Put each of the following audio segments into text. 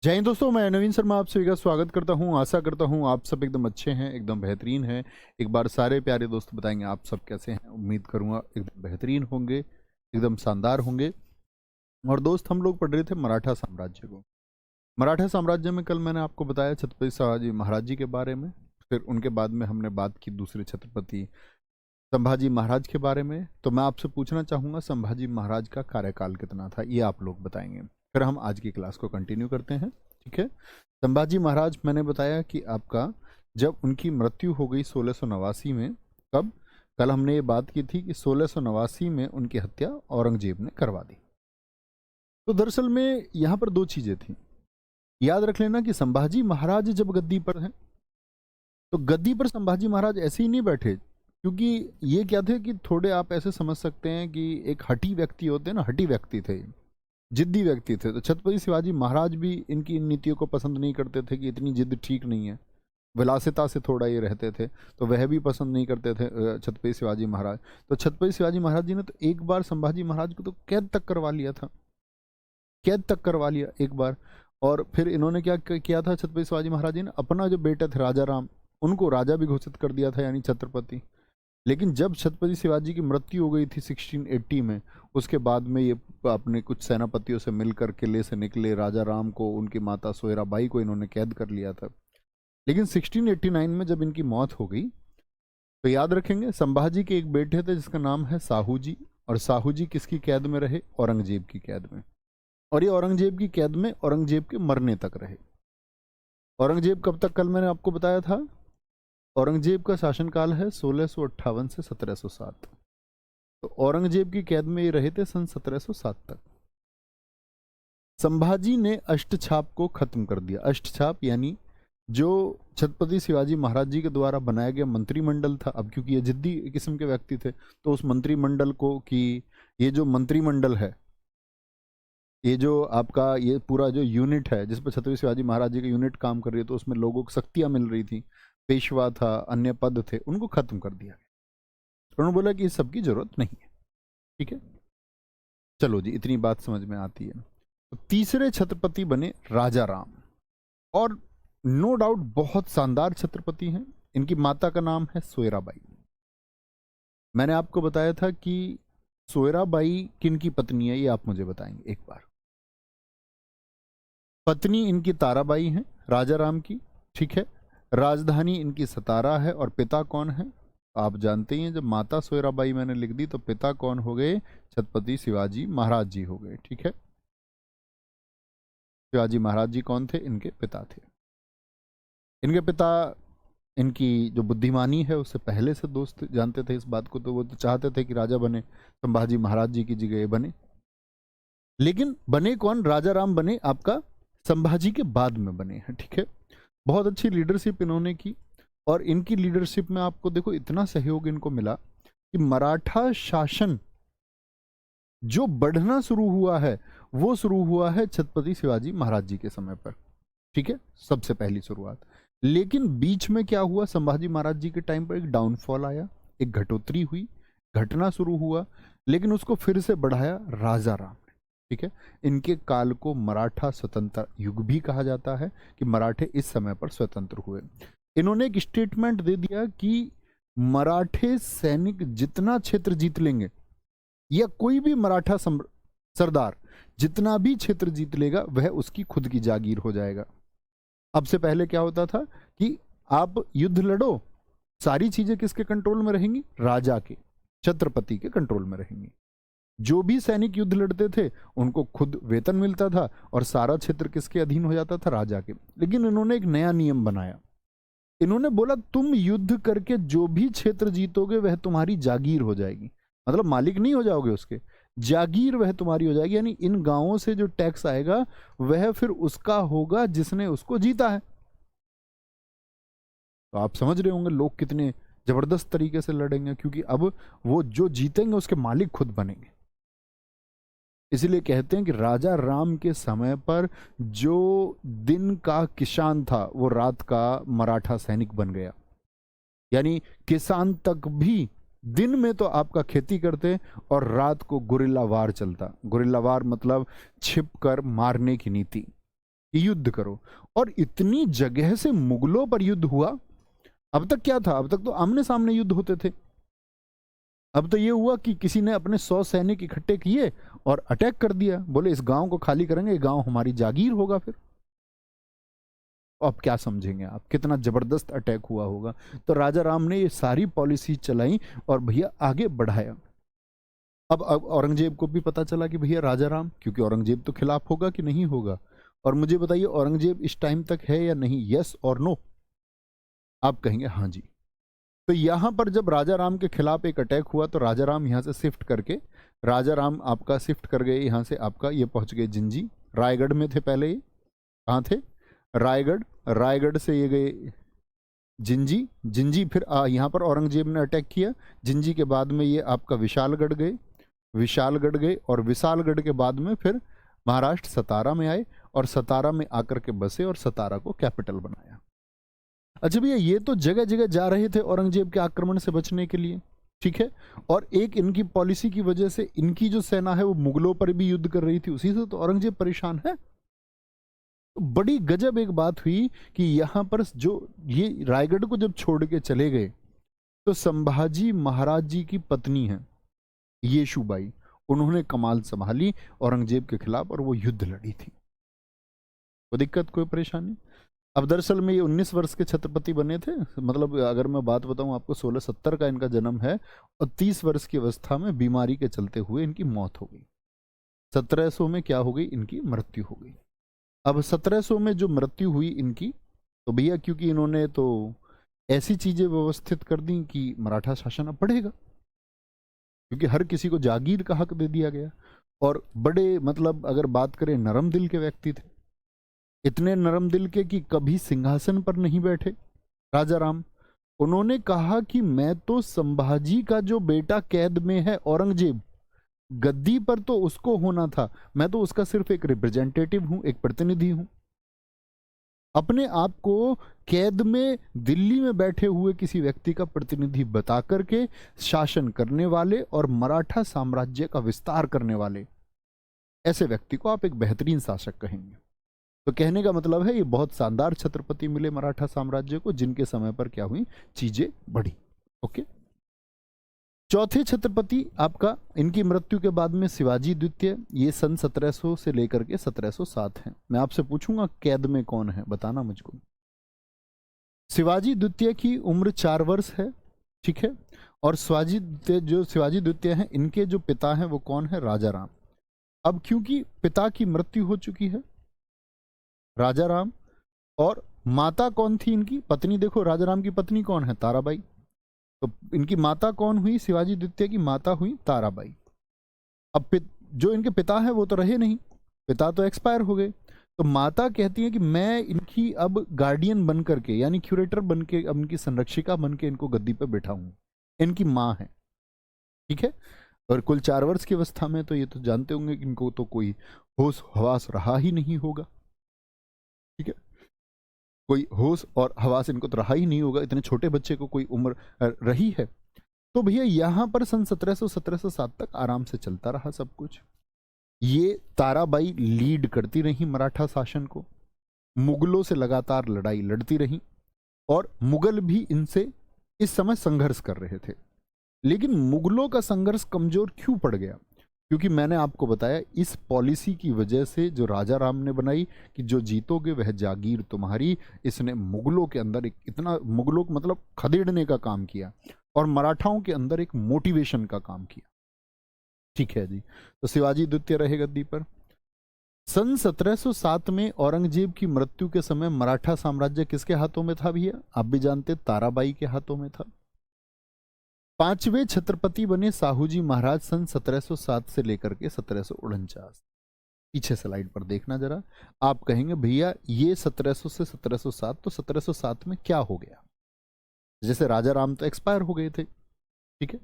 जय हिंद दोस्तों, मैं नवीन शर्मा आप सभी का स्वागत करता हूं। आशा करता हूं आप सब एकदम अच्छे हैं, एकदम बेहतरीन हैं। एक बार सारे प्यारे दोस्त बताएंगे आप सब कैसे हैं। उम्मीद करूंगा एकदम बेहतरीन होंगे, एकदम शानदार होंगे। और दोस्त, हम लोग पढ़ रहे थे मराठा साम्राज्य को। मराठा साम्राज्य में कल मैंने आपको बताया छत्रपति शिवाजी महाराज जी के बारे में। फिर उनके बाद में हमने बात की दूसरे छत्रपति संभाजी महाराज के बारे में। तो मैं आपसे पूछना चाहूँगा, संभाजी महाराज का कार्यकाल कितना था, ये आप लोग बताएंगे। फिर हम आज की क्लास को कंटिन्यू करते हैं, ठीक है। संभाजी महाराज, मैंने बताया कि आपका जब उनकी मृत्यु हो गई 1689 में। कब? कल हमने ये बात की थी कि 1689 में उनकी हत्या औरंगजेब ने करवा दी। तो दरअसल में यहाँ पर दो चीज़ें थी, याद रख लेना कि संभाजी महाराज जब गद्दी पर हैं तो गद्दी पर संभाजी महाराज ऐसे ही नहीं बैठे, क्योंकि ये क्या थे कि थोड़े आप ऐसे समझ सकते हैं कि एक हठी व्यक्ति होते हैं ना, हठी व्यक्ति थे, जिद्दी व्यक्ति थे। तो छत्रपति शिवाजी महाराज भी इनकी इन नीतियों को पसंद नहीं करते थे कि इतनी जिद ठीक नहीं है। विलासिता से थोड़ा ये रहते थे, तो वह भी पसंद नहीं करते थे छत्रपति शिवाजी महाराज। तो छत्रपति शिवाजी महाराज जी ने तो एक बार संभाजी महाराज को तो कैद तक करवा लिया था, कैद तक करवा लिया एक बार। और फिर इन्होंने क्या किया था, छत्रपति शिवाजी महाराज जी ने अपना जो बेटा थे राजा राम, उनको राजा भी घोषित कर दिया था, यानी छत्रपति। लेकिन जब छत्रपति शिवाजी की मृत्यु हो गई थी 1680 में, उसके बाद में ये अपने कुछ सेनापतियों से मिलकर किले से निकले। राजा राम को, उनकी माता सोयराबाई को इन्होंने कैद कर लिया था। लेकिन 1689 में जब इनकी मौत हो गई तो याद रखेंगे, संभाजी के एक बेटे थे जिसका नाम है साहू जी। और साहू जी किसकी कैद में रहे? औरंगजेब की कैद में। और ये औरंगजेब की कैद में औरंगजेब के मरने तक रहे। औरंगजेब कब तक? कल मैंने आपको बताया था, औरंगजेब का शासनकाल है 1658 से 1707। तो औरंगजेब की कैद में ये रहे थे सन 1707 तक। संभाजी ने अष्टछाप को खत्म कर दिया। अष्टछाप यानी जो छत्रपति शिवाजी महाराज जी के द्वारा बनाया गया मंत्रिमंडल था। अब क्योंकि ये जिद्दी किस्म के व्यक्ति थे, तो उस मंत्रिमंडल को, कि ये जो मंत्रिमंडल है, ये जो आपका ये पूरा जो यूनिट है जिस पर छत्रपति शिवाजी महाराज जी का यूनिट काम कर रही है, तो उसमें लोगों को शक्तियां मिल रही थी, पेशवा था, अन्य पद थे, उनको खत्म कर दिया गया। उन्होंने बोला कि इस सब की जरूरत नहीं है, ठीक है। चलो जी, इतनी बात समझ में आती है। तो तीसरे छत्रपति बने राजा राम, और नो डाउट बहुत शानदार छत्रपति हैं। इनकी माता का नाम है सोयराबाई। मैंने आपको बताया था कि सोयराबाई किनकी पत्नी है, ये आप मुझे बताएंगे एक बार। पत्नी इनकी ताराबाई है, राजा राम की, ठीक है। राजधानी इनकी सतारा है। और पिता कौन है? आप जानते ही हैं, जब माता सोयराबाई मैंने लिख दी तो पिता कौन हो गए? छत्रपति शिवाजी महाराज जी हो गए, ठीक है। शिवाजी महाराज जी कौन थे? इनके पिता थे। इनके पिता, इनकी जो बुद्धिमानी है उससे पहले से दोस्त जानते थे इस बात को, तो वो तो चाहते थे कि राजा बने, संभाजी महाराज जी की जगह बने। लेकिन बने कौन? राजा राम बने आपका संभाजी के बाद में बने हैं, ठीक है। बहुत अच्छी लीडरशिप इन्होंने की। और इनकी लीडरशिप में आपको देखो इतना सहयोग इनको मिला कि मराठा शासन जो बढ़ना शुरू हुआ है वो शुरू हुआ है छत्रपति शिवाजी महाराज जी के समय पर, ठीक है, सबसे पहली शुरुआत। लेकिन बीच में क्या हुआ? संभाजी महाराज जी के टाइम पर एक डाउनफॉल आया, एक घटोतरी हुई, घटना शुरू हुआ। लेकिन उसको फिर से बढ़ाया राजा राम ने, ठीक है। इनके काल को मराठा स्वतंत्र युग भी कहा जाता है, कि मराठे इस समय पर स्वतंत्र हुए। इन्होंने एक स्टेटमेंट दे दिया कि मराठे सैनिक जितना क्षेत्र जीत लेंगे, या कोई भी मराठा सरदार जितना भी क्षेत्र जीत लेगा, वह उसकी खुद की जागीर हो जाएगा। अब से पहले क्या होता था कि आप युद्ध लड़ो, सारी चीजें किसके कंट्रोल में रहेंगी? राजा के, छत्रपति के कंट्रोल में रहेंगी। जो भी सैनिक युद्ध लड़ते थे उनको खुद वेतन मिलता था, और सारा क्षेत्र किसके अधीन हो जाता था? राजा के। लेकिन इन्होंने एक नया नियम बनाया। इन्होंने बोला तुम युद्ध करके जो भी क्षेत्र जीतोगे वह तुम्हारी जागीर हो जाएगी। मतलब मालिक नहीं हो जाओगे उसके, जागीर वह तुम्हारी हो जाएगी। यानी इन गांवों से जो टैक्स आएगा वह फिर उसका होगा जिसने उसको जीता है। तो आप समझ रहे होंगे लोग कितने जबरदस्त तरीके से लड़ेंगे, क्योंकि अब वो जो जीतेंगे उसके मालिक खुद बनेंगे। इसलिए कहते हैं कि राजा राम के समय पर जो दिन का किसान था वो रात का मराठा सैनिक बन गया। यानी किसान तक भी दिन में तो आपका खेती करते और रात को गुरिल्ला वार चलता। गुरिल्ला वार मतलब छिप कर मारने की नीति। कि युद्ध करो। और इतनी जगह से मुगलों पर युद्ध हुआ। अब तक क्या था, अब तक तो आमने सामने युद्ध होते थे। अब तो ये हुआ कि किसी ने अपने 100 सैनिक इकट्ठे किए और अटैक कर दिया, बोले इस गांव को खाली करेंगे, ये गांव हमारी जागीर होगा। फिर अब क्या समझेंगे आप, कितना जबरदस्त अटैक हुआ होगा। तो राजा राम ने ये सारी पॉलिसी चलाई और भैया आगे बढ़ाया। अब औरंगजेब को भी पता चला कि भैया राजा राम, क्योंकि औरंगजेब तो खिलाफ होगा कि नहीं होगा। और मुझे बताइए औरंगजेब इस टाइम तक है या नहीं, यस और नो? आप कहेंगे हाँ जी। तो यहां पर जब राजा राम के खिलाफ एक अटैक हुआ तो राजा राम यहां से शिफ्ट करके, राजा राम आपका शिफ्ट कर गए यहां से, आपका ये पहुंच गए जिंजी। रायगढ़ में थे पहले, ये कहाँ थे, रायगढ़। रायगढ़ से ये गए जिंजी। जिंजी फिर यहाँ पर औरंगजेब ने अटैक किया। जिंजी के बाद में ये आपका विशालगढ़ गए, विशालगढ़ गए और विशालगढ़ के बाद में फिर महाराष्ट्र सतारा में आए और सतारा में आकर के बसे और सतारा को कैपिटल बनाया। अच्छा भैया, ये तो जगह जगह जा रहे थे औरंगजेब के आक्रमण से बचने के लिए, ठीक है। और एक इनकी पॉलिसी की वजह से इनकी जो सेना है वो मुगलों पर भी युद्ध कर रही थी, उसी से तो औरंगजेब परेशान है। तो बड़ी गजब एक बात हुई कि यहां पर जो ये रायगढ़ को जब छोड़ के चले गए तो संभाजी महाराज जी की पत्नी है येशुबाई, उन्होंने कमाल संभाली औरंगजेब के खिलाफ और वो युद्ध लड़ी थी। कोई दिक्कत, कोई परेशानी? अब दरअसल में ये 19 वर्ष के छत्रपति बने थे। मतलब अगर मैं बात बताऊं आपको, 1670 का इनका जन्म है और 30 वर्ष की अवस्था में बीमारी के चलते हुए इनकी मौत हो गई। 1700 में क्या हो गई, इनकी मृत्यु हो गई। अब 1700 में जो मृत्यु हुई इनकी, तो भैया क्योंकि इन्होंने तो ऐसी चीजें व्यवस्थित कर दी कि मराठा शासन अब बढ़ेगा, क्योंकि हर किसी को जागीर का हक दे दिया गया। और बड़े मतलब अगर बात करें नरम दिल के व्यक्ति थे, इतने नरम दिल के कि कभी सिंहासन पर नहीं बैठे राजा राम। उन्होंने कहा कि मैं तो संभाजी का जो बेटा कैद में है औरंगजेब, गद्दी पर तो उसको होना था, मैं तो उसका सिर्फ एक रिप्रेजेंटेटिव हूं, एक प्रतिनिधि हूं। अपने आप को कैद में दिल्ली में बैठे हुए किसी व्यक्ति का प्रतिनिधि बता करके शासन करने वाले और मराठा साम्राज्य का विस्तार करने वाले ऐसे व्यक्ति को आप एक बेहतरीन शासक कहेंगे। तो कहने का मतलब है ये बहुत शानदार छत्रपति मिले मराठा साम्राज्य को, जिनके समय पर क्या हुई, चीजें बढ़ी। ओके, चौथे छत्रपति आपका, इनकी मृत्यु के बाद में शिवाजी द्वितीय, ये सन 1700 से लेकर के 1707 हैं। मैं आपसे पूछूंगा कैद में कौन है, बताना मुझको। शिवाजी द्वितीय की उम्र 4 वर्ष है, ठीक है। और शिवाजी द्वितीय हैं, इनके जो पिता हैं वो कौन है, राजा राम। अब क्योंकि पिता की मृत्यु हो चुकी है राजा राम, और माता कौन थी इनकी पत्नी, देखो राजा राम की पत्नी कौन है, ताराबाई। तो इनकी माता कौन हुई, शिवाजी द्वितीय की माता हुई ताराबाई। अब जो इनके पिता है वो तो रहे नहीं, पिता तो एक्सपायर हो गए। तो माता कहती है कि मैं इनकी अब गार्डियन बन करके, यानी क्यूरेटर बन के, अब इनकी संरक्षिका बन के इनको गद्दी पर बैठाऊंगी। इनकी माँ है, ठीक है। और कुल 4 वर्ष की अवस्था में, तो ये तो जानते होंगे कि इनको तो कोई होश हवास रहा ही नहीं होगा, ठीक है। कोई होश और हवास इनको तो रहा ही नहीं होगा, इतने छोटे बच्चे को कोई उम्र रही है। तो भैया यहां पर सन 1700-1707 तक आराम से चलता रहा सब कुछ। ये ताराबाई लीड करती रही मराठा शासन को, मुगलों से लगातार लड़ाई लड़ती रही, और मुगल भी इनसे इस समय संघर्ष कर रहे थे। लेकिन मुगलों का संघर्ष कमजोर क्यों पड़ गया, क्योंकि मैंने आपको बताया इस पॉलिसी की वजह से जो राजा राम ने बनाई कि जो जीतोगे वह जागीर तुम्हारी, इसने मुगलों के अंदर एक इतना, मुगलों को मतलब खदेड़ने का काम किया और मराठाओं के अंदर एक मोटिवेशन का काम किया, ठीक है जी। तो शिवाजी द्वितीय रहे गद्दी पर। सन 1707 में औरंगजेब की मृत्यु के समय मराठा साम्राज्य किसके हाथों में था भैया, आप भी जानते, ताराबाई के हाथों में था। 5वें छत्रपति बने साहूजी महाराज सन 1707 से लेकर के 1749। पीछे स्लाइड पर देखना जरा, आप कहेंगे भैया ये 1700 से 1707, तो 1707 में क्या हो गया, जैसे राजा राम तो एक्सपायर हो गए थे, ठीक है।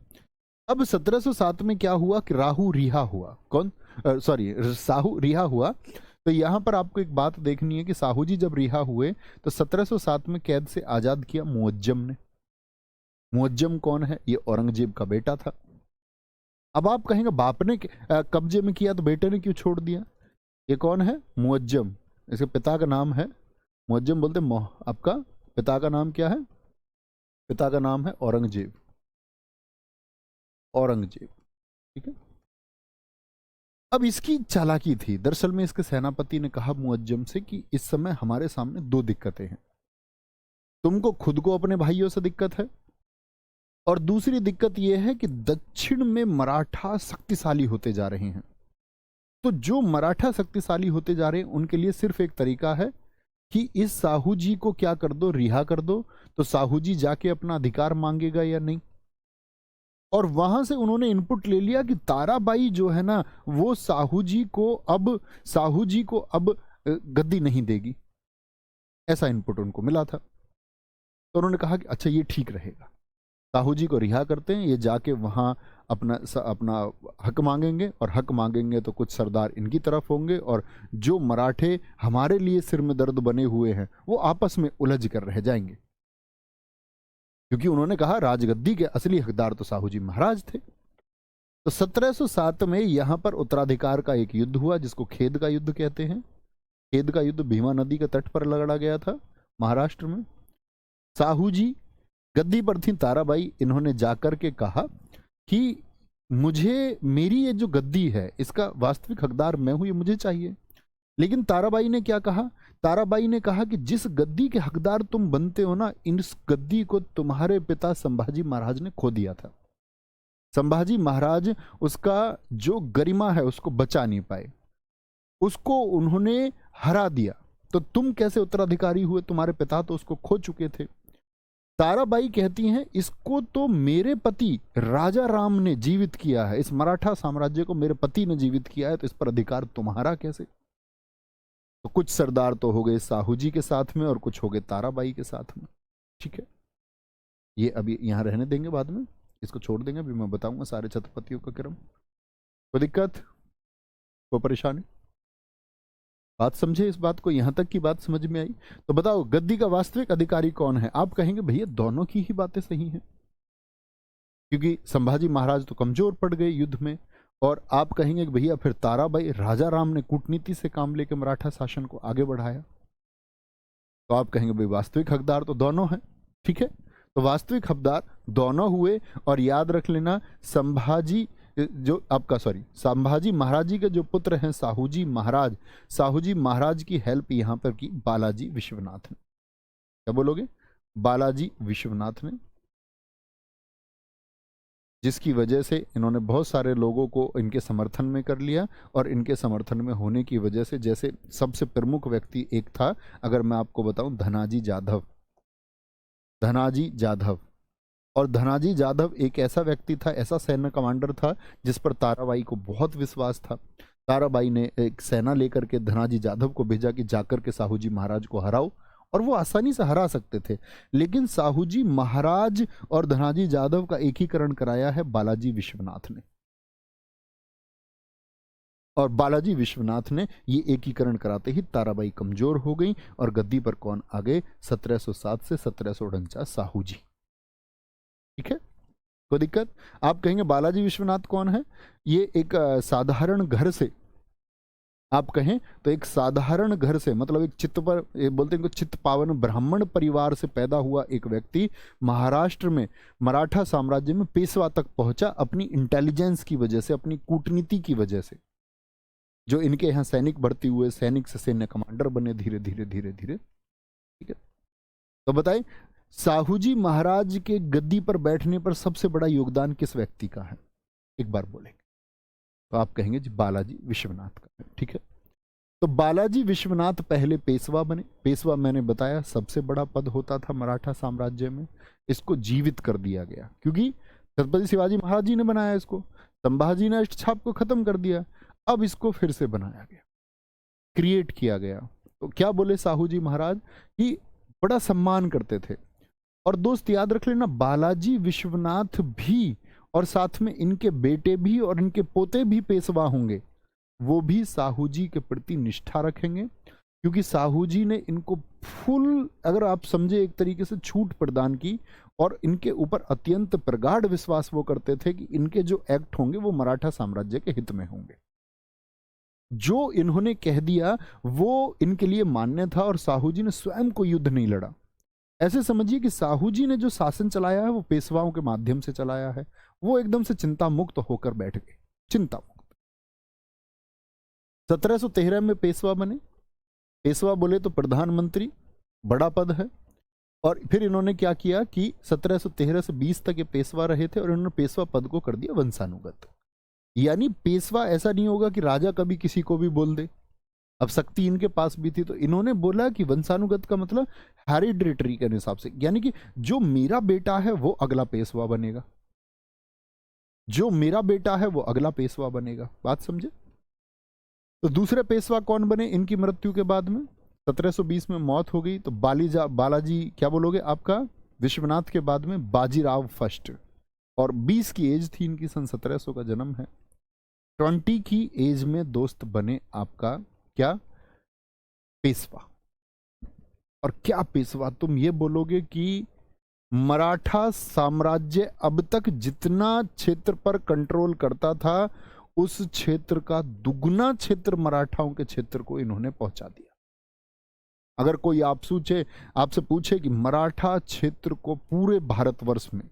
अब 1707 में क्या हुआ कि राहु रिहा हुआ, कौन, सॉरी साहू रिहा हुआ। तो यहां पर आपको एक बात देखनी है कि साहू जी जब रिहा हुए तो 1707 में कैद से आजाद किया मुअज्जम ने। मुअज्जम कौन है, ये औरंगजेब का बेटा था। अब आप कहेंगे बाप ने कब्जे में किया तो बेटे ने क्यों छोड़ दिया, ये कौन है, मुअज्जम। इसके पिता का नाम है, मुअज्जम बोलते आपका पिता का नाम क्या है? पिता का नाम है औरंगजेब। औरंगजेब, ठीक है। अब इसकी चालाकी थी, दरअसल में इसके सेनापति ने कहा मुअज्जम से कि इस समय हमारे सामने दो दिक्कतें हैं। तुमको खुद को अपने भाइयों से दिक्कत है, और दूसरी दिक्कत यह है कि दक्षिण में मराठा शक्तिशाली होते जा रहे हैं। तो जो मराठा शक्तिशाली होते जा रहे हैं उनके लिए सिर्फ एक तरीका है कि इस साहू जी को क्या कर दो, रिहा कर दो। तो साहू जी जाके अपना अधिकार मांगेगा या नहीं। और वहां से उन्होंने इनपुट ले लिया कि ताराबाई जो है ना, वो साहू जी को अब गद्दी नहीं देगी, ऐसा इनपुट उनको मिला था। तो उन्होंने कहा कि अच्छा ये ठीक रहेगा, साहू जी को रिहा करते हैं, ये जाके वहां अपना हक मांगेंगे, और हक मांगेंगे तो कुछ सरदार इनकी तरफ होंगे, और जो मराठे हमारे लिए सिर में दर्द बने हुए हैं वो आपस में उलझ कर रह जाएंगे। क्योंकि उन्होंने कहा राजगद्दी के असली हकदार तो साहू जी महाराज थे। तो 1707 में यहां पर उत्तराधिकार का एक युद्ध हुआ जिसको खेद का युद्ध कहते हैं। खेद का युद्ध भीमा नदी के तट पर लड़ा गया था महाराष्ट्र में। साहू जी गद्दी पर थी ताराबाई, इन्होंने जाकर के कहा कि मेरी ये जो गद्दी है इसका वास्तविक हकदार मैं हूं, ये मुझे चाहिए। लेकिन ताराबाई ने क्या कहा? ताराबाई ने कहा कि जिस गद्दी के हकदार तुम बनते हो ना, इस गद्दी को तुम्हारे पिता संभाजी महाराज ने खो दिया था। संभाजी महाराज उसका जो गरिमा है उसको बचा नहीं पाए, उसको उन्होंने हरा दिया। तो तुम कैसे उत्तराधिकारी हुए? तुम्हारे पिता तो उसको खो चुके थे। ताराबाई कहती हैं इसको तो मेरे पति राजा राम ने जीवित किया है, इस मराठा साम्राज्य को मेरे पति ने जीवित किया है, तो इस पर अधिकार तुम्हारा कैसे? तो कुछ सरदार तो हो गए साहू जी के साथ में और कुछ हो गए ताराबाई के साथ में। ठीक है, ये अभी यहां रहने देंगे, बाद में इसको छोड़ देंगे, अभी मैं बताऊंगा सारे छत्रपतियों का क्रम। कोई दिक्कत, कोई परेशानी? बात समझे इस बात को? यहां तक की बात समझ में आई? तो बताओ गद्दी का वास्तविक अधिकारी कौन है? आप कहेंगे भैया दोनों की ही बातें सही हैं, क्योंकि संभाजी महाराज तो कमजोर पड़ गए युद्ध में, और आप कहेंगे कि भैया फिर ताराबाई राजा राम ने कूटनीति से काम लेकर मराठा शासन को आगे बढ़ाया। तो आप कहेंगे भाई वास्तविक हकदार तो दोनों हैं। ठीक है, तो वास्तविक हकदार दोनों हुए। और याद रख लेना संभाजी महाराज जी के जो पुत्र हैं साहूजी महाराज की हेल्प यहां पर की बालाजी विश्वनाथ ने। क्या बोलोगे? बालाजी विश्वनाथ ने, जिसकी वजह से इन्होंने बहुत सारे लोगों को इनके समर्थन में कर लिया। और इनके समर्थन में होने की वजह से, जैसे सबसे प्रमुख व्यक्ति एक था, अगर मैं आपको बताऊं, धनाजी जाधव। और धनाजी जाधव एक ऐसा व्यक्ति था, ऐसा सैन्य कमांडर था जिस पर ताराबाई को बहुत विश्वास था। ताराबाई ने एक सेना लेकर के धनाजी जाधव को भेजा कि जाकर के साहू जी महाराज को हराओ, और वो आसानी से हरा सकते थे। लेकिन साहू जी महाराज और धनाजी जाधव का एकीकरण कराया है बालाजी विश्वनाथ ने। और बालाजी विश्वनाथ ने ये एकीकरण कराते ही ताराबाई कमजोर हो गई, और गद्दी पर कौन आ गए? 1707 से 1749 साहू जी। ठीक है, कोई दिक्कत? आप कहेंगे बालाजी विश्वनाथ कौन है? ये एक साधारण घर से, आप कहें तो एक साधारण घर से, मतलब एक बोलते हैं चित्त पावन ब्राह्मण परिवार से पैदा हुआ एक व्यक्ति महाराष्ट्र में मराठा साम्राज्य में पेशवा तक पहुंचा अपनी इंटेलिजेंस की वजह से, अपनी कूटनीति की वजह से। जो इनके यहाँ सैनिक भर्ती हुए, सैनिक से सैन्य कमांडर बने धीरे धीरे धीरे धीरे। ठीक है, तो बताइए साहू जी महाराज के गद्दी पर बैठने पर सबसे बड़ा योगदान किस व्यक्ति का है? एक बार बोलेंगे तो आप कहेंगे जी बालाजी विश्वनाथ का है। ठीक है, तो बालाजी विश्वनाथ पहले पेशवा बने। पेशवा मैंने बताया सबसे बड़ा पद होता था मराठा साम्राज्य में। इसको जीवित कर दिया गया क्योंकि छत्रपति शिवाजी महाराज जी ने बनाया इसको, संभाजी ने अष्टछाप को खत्म कर दिया, अब इसको फिर से बनाया गया, क्रिएट किया गया। तो क्या बोले साहू जी महाराज कि बड़ा सम्मान करते थे। और दोस्त याद रख लेना, बालाजी विश्वनाथ भी और साथ में इनके बेटे भी और इनके पोते भी पेशवा होंगे, वो भी साहू जी के प्रति निष्ठा रखेंगे, क्योंकि साहू जी ने इनको फुल, अगर आप समझे, एक तरीके से छूट प्रदान की। और इनके ऊपर अत्यंत प्रगाढ़ विश्वास वो करते थे कि इनके जो एक्ट होंगे वो मराठा साम्राज्य के हित में होंगे। जो इन्होंने कह दिया वो इनके लिए मान्य था, और साहू जी ने स्वयं कोई युद्ध नहीं लड़ा। ऐसे समझिए कि साहू जी ने जो शासन चलाया है वो पेशवाओं के माध्यम से चलाया है। वो एकदम से चिंता मुक्त होकर बैठ गए, चिंता मुक्त। 1713 में पेशवा बने। पेशवा बोले तो प्रधानमंत्री, बड़ा पद है। और फिर इन्होंने क्या किया कि 1713 से 20 तक ये पेशवा रहे थे, और इन्होंने पेशवा पद को कर दिया वंशानुगत। यानी पेशवा ऐसा नहीं होगा कि राजा कभी किसी को भी बोल दे। अब शक्ति इनके पास भी थी, तो इन्होंने बोला कि वंशानुगत का मतलब हेरिडिटरी के हिसाब से, यानी कि जो मेरा बेटा है वो अगला पेशवा बनेगा, जो मेरा बेटा है वो अगला पेशवा बनेगा। बात समझे? तो दूसरे पेशवा कौन बने इनकी मृत्यु के बाद में? 1720 में मौत हो गई, तो बालाजी क्या बोलोगे आपका, विश्वनाथ के बाद में बाजीराव फर्स्ट। और 20 की एज थी इनकी, सन 1700 का जन्म है। 20 की एज में दोस्त बने आपका क्या, पेशवा। और क्या पेशवा, तुम ये बोलोगे कि मराठा साम्राज्य अब तक जितना क्षेत्र पर कंट्रोल करता था उस क्षेत्र का दुगना क्षेत्र मराठाओं के क्षेत्र को इन्होंने पहुंचा दिया। अगर कोई आपसे पूछे कि मराठा क्षेत्र को पूरे भारतवर्ष में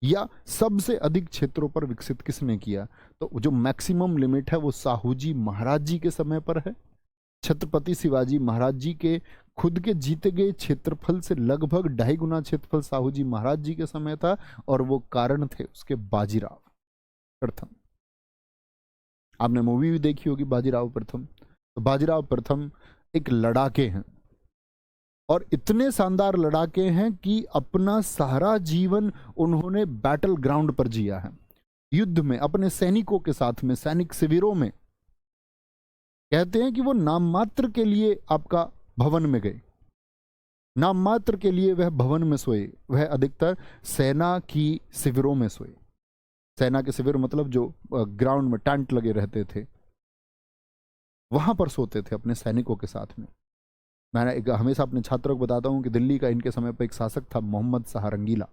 या सबसे अधिक क्षेत्रों पर विकसित किसने किया, तो जो मैक्सिमम लिमिट है वो साहू जी महाराज जी के समय पर है। छत्रपति शिवाजी महाराज जी के खुद के जीते गए क्षेत्रफल से लगभग 2.5 गुना क्षेत्रफल साहू जी महाराज जी के समय था, और वो कारण थे उसके बाजीराव प्रथम। आपने मूवी भी देखी होगी बाजीराव प्रथम। तो बाजीराव प्रथम एक लड़ाके हैं, और इतने शानदार लड़ाके हैं कि अपना सारा जीवन उन्होंने बैटल ग्राउंड पर जिया है, युद्ध में अपने सैनिकों के साथ में, सैनिक शिविरों में। कहते हैं कि वो नाम मात्र के लिए आपका भवन में गए, नाम मात्र के लिए वह भवन में सोए, वह अधिकतर सेना की शिविरों में सोए। सेना के शिविर मतलब जो ग्राउंड में टेंट लगे रहते थे, वहां पर सोते थे अपने सैनिकों के साथ में। मैं हमेशा अपने छात्रों को बताता हूं कि दिल्ली का इनके समय पर एक शासक था मोहम्मद शाह रंगीला।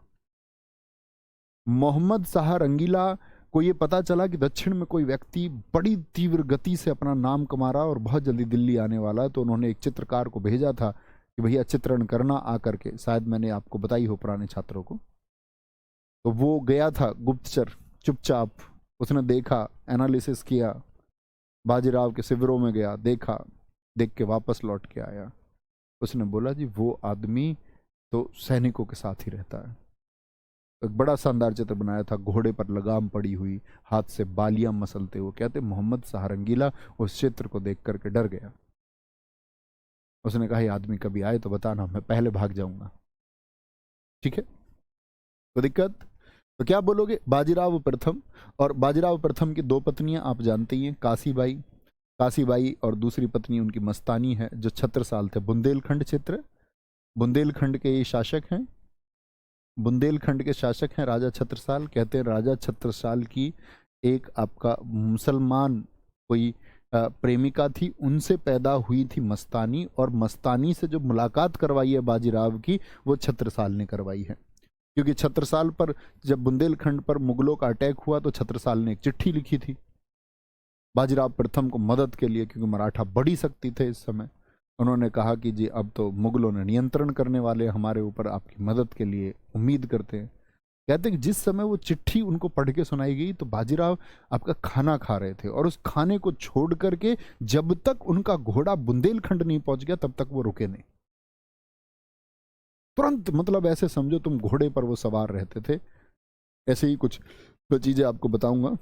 मोहम्मद शाह रंगीला को ये पता चला कि दक्षिण में कोई व्यक्ति बड़ी तीव्र गति से अपना नाम कमा रहा और बहुत जल्दी दिल्ली आने वाला है, तो उन्होंने एक चित्रकार को भेजा था कि भैया चित्रण करना आकर के। शायद मैंने आपको बताई हो पुराने छात्रों को। तो वो गया था गुप्तचर, चुपचाप उसने देखा, एनालिसिस किया, बाजीराव के शिविरों में गया, देखा, देख के वापस लौट के आया। उसने बोला जी वो आदमी तो सैनिकों के साथ ही रहता है। एक बड़ा शानदार चित्र बनाया था, घोड़े पर लगाम पड़ी हुई, हाथ से बालियां मसलते हुए। कहते मोहम्मद शाह रंगीला उस चित्र को देख करके डर गया। उसने कहा ये आदमी कभी आए तो बताना, मैं पहले भाग जाऊंगा। ठीक है, तो दिक्कत तो क्या बोलोगे, बाजीराव प्रथम। और बाजीराव प्रथम की 2 पत्नियां आप जानते ही हैं, काशीबाई और दूसरी पत्नी उनकी मस्तानी है, जो छत्रसाल थे। बुंदेलखंड क्षेत्र, बुंदेलखंड के ये शासक हैं, बुंदेलखंड के शासक हैं राजा छत्रसाल। कहते हैं राजा छत्रसाल की एक आपका मुसलमान कोई प्रेमिका थी, उनसे पैदा हुई थी मस्तानी, और मस्तानी से जो मुलाकात करवाई है बाजीराव की वो छत्रसाल ने करवाई है। क्योंकि छत्रसाल पर जब बुंदेलखंड पर मुगलों का अटैक हुआ तो छत्रसाल ने एक चिट्ठी लिखी थी बाजीराव प्रथम को मदद के लिए, क्योंकि मराठा बड़ी शक्ति थे इस समय। उन्होंने कहा कि जी अब तो मुगलों ने नियंत्रण करने वाले हमारे ऊपर, आपकी मदद के लिए उम्मीद करते हैं। कहते हैं कि जिस समय वो चिट्ठी उनको पढ़ के सुनाई गई तो बाजीराव आपका खाना खा रहे थे, और उस खाने को छोड़ करके जब तक उनका घोड़ा बुंदेलखंड नहीं पहुंच गया तब तक वो रुके नहीं। तुरंत, मतलब ऐसे समझो तुम घोड़े पर वो सवार रहते थे। ऐसे ही कुछ चीजें आपको बताऊंगा।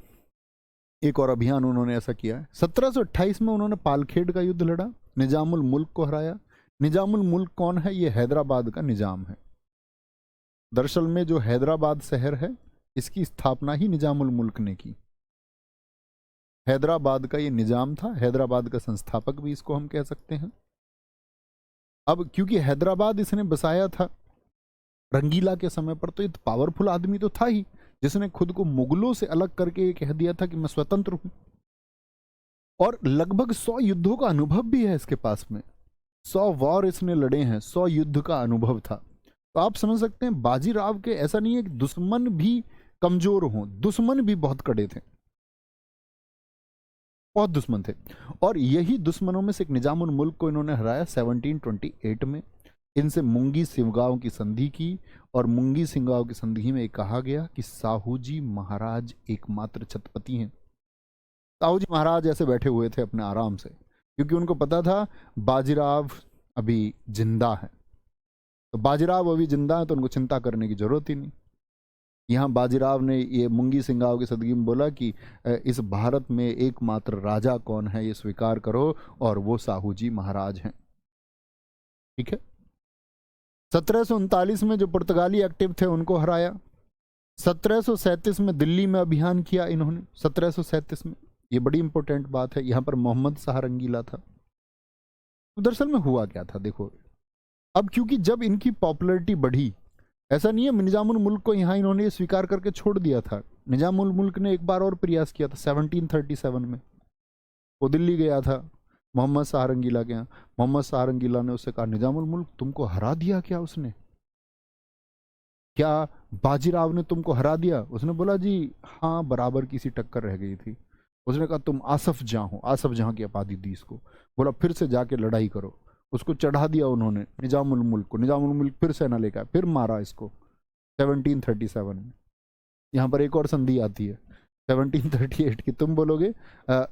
एक और अभियान उन्होंने ऐसा किया है। 1728 में उन्होंने पालखेड़ का युद्ध लड़ा, निजामुल मुल्क को हराया। निजामुल मुल्क कौन है? ये हैदराबाद का निजाम है। दरअसल में जो हैदराबाद शहर है इसकी स्थापना ही निजामुल मुल्क ने की। हैदराबाद का ये निजाम था, हैदराबाद का संस्थापक भी इसको हम कह सकते हैं। अब क्योंकि हैदराबाद इसने बसाया था रंगीला के समय पर, तो ये पावरफुल आदमी तो था ही, जिसने खुद को मुगलों से अलग करके ये कह दिया था कि मैं स्वतंत्र हूं। और लगभग 100 युद्धों का अनुभव भी है इसके पास में। 100 वॉर इसने लड़े हैं, 100 युद्ध का अनुभव था। तो आप समझ सकते हैं बाजीराव के ऐसा नहीं है कि दुश्मन भी कमजोर हों, दुश्मन भी बहुत कड़े थे। बहुत दुश्मन थे। और यही दुश्मनों में से एक निजामुल मुल्क को इन्होंने हराया 1728 में। इनसे मुंगी सिंगाव की संधि की, और मुंगी सिंगाव की संधि में कहा गया कि साहू जी महाराज एकमात्र छत्रपति हैं। साहू जी महाराज ऐसे बैठे हुए थे अपने आराम से, क्योंकि उनको पता था बाजीराव अभी जिंदा है। तो बाजीराव अभी जिंदा है तो उनको चिंता करने की जरूरत ही नहीं। यहाँ बाजीराव ने ये मुंगी सिंगाव की सदगी में बोला कि इस भारत में एकमात्र राजा कौन है ये स्वीकार करो, और वो साहू जी महाराज हैं। ठीक है। 1739 में जो पुर्तगाली एक्टिव थे उनको हराया। 1737 में दिल्ली में अभियान किया इन्होंने। 1737 में, ये बड़ी इंपॉर्टेंट बात है, यहाँ पर मोहम्मद शाह रंगीला था। तो दरअसल में हुआ क्या था देखो, अब क्योंकि जब इनकी पॉपुलैरिटी बढ़ी, ऐसा नहीं है निजामुल मुल्क को यहाँ इन्होंने ये स्वीकार करके छोड़ दिया था। निजामुल मुल्क ने एक बार और प्रयास किया था 1737 में। वो दिल्ली गया था मोहम्मद शाह रंगीला के यहाँ। मोहम्मद शाह रंगीला ने उससे कहा, निजामुल मुल्क तुमको हरा दिया क्या उसने? क्या बाजीराव ने तुमको हरा दिया? उसने बोला, जी हाँ, बराबर की सी टक्कर रह गई थी। उसने कहा, तुम आसफ जहाँ हो। आसफ जहाँ की उपाधि दी इसको। बोला फिर से जाके लड़ाई करो। उसको चढ़ा दिया उन्होंने निजामुल मुल्क को। निजामुल मुल्क फिर सेना लेकर फिर मारा इसको 1737 में। यहाँ पर एक और संधि आती है 1738 की, तुम बोलोगे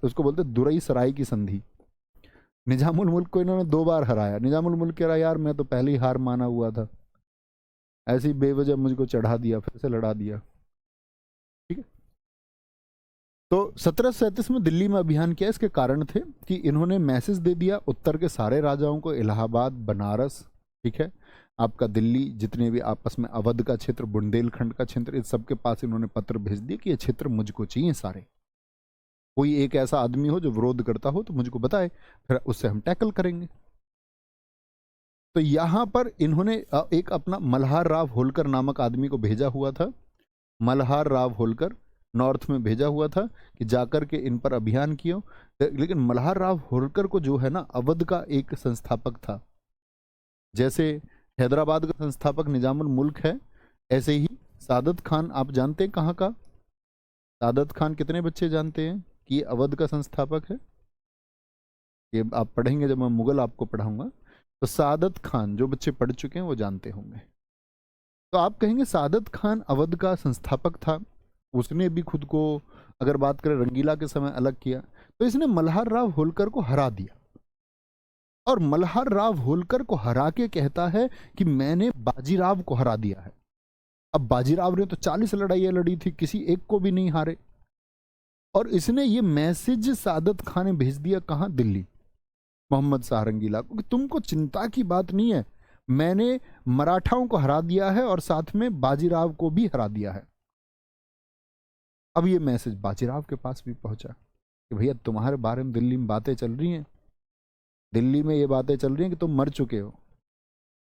उसको बोलते दुरई सराय की संधि। निजामुल मुल्क को इन्होंने 2 बार हराया। निजामुल मुल्क कह रहा, यार मैं तो पहले ही हार माना हुआ था, ऐसी बेवजह मुझको चढ़ा दिया, फिर से लड़ा दिया। ठीक है। तो 1737 में दिल्ली में अभियान किया। इसके कारण थे कि इन्होंने मैसेज दे दिया उत्तर के सारे राजाओं को, इलाहाबाद, बनारस, ठीक है, आपका दिल्ली, जितने भी आपस में अवध का क्षेत्र, बुंदेलखंड का क्षेत्र, इस सबके पास इन्होंने पत्र भेज दिए कि ये क्षेत्र मुझको चाहिए सारे। कोई एक ऐसा आदमी हो जो विरोध करता हो तो मुझको बताए, फिर उससे हम टैकल करेंगे। तो यहां पर इन्होंने एक अपना मल्हार राव होलकर नामक आदमी को भेजा हुआ था। मल्हार राव होलकर नॉर्थ में भेजा हुआ था कि जाकर के इन पर अभियान किया। लेकिन मल्हार राव होलकर को जो है ना, अवध का एक संस्थापक था। जैसे हैदराबाद का संस्थापक निजामुल मुल्क है, ऐसे ही सादत खान, आप जानते हैं कहाँ का? सादत खान कितने बच्चे जानते हैं कि ये अवध का संस्थापक है? ये आप पढ़ेंगे जब मैं मुगल आपको पढ़ाऊंगा। तो सादत खान, जो बच्चे पढ़ चुके हैं वो जानते होंगे। तो आप कहेंगे सादत खान अवध का संस्थापक था, उसने भी खुद को, अगर बात करें रंगीला के समय, अलग किया। तो इसने मल्हार राव होलकर को हरा दिया, और मल्हार राव होलकर को हरा के कहता है कि मैंने बाजीराव को हरा दिया है। अब बाजीराव ने तो 40 लड़ाइयां लड़ी थी, किसी एक को भी नहीं हारे। और इसने ये मैसेज सादत खान ने भेज दिया कहां? दिल्ली, मोहम्मद शाह रंगीला को, कि तुमको चिंता की बात नहीं है, मैंने मराठाओं को हरा दिया है और साथ में बाजीराव को भी हरा दिया है। अब ये मैसेज बाजीराव के पास भी पहुंचा कि भैया तुम्हारे बारे में दिल्ली में बातें चल रही हैं, दिल्ली में ये बातें चल रही हैं कि तुम मर चुके हो।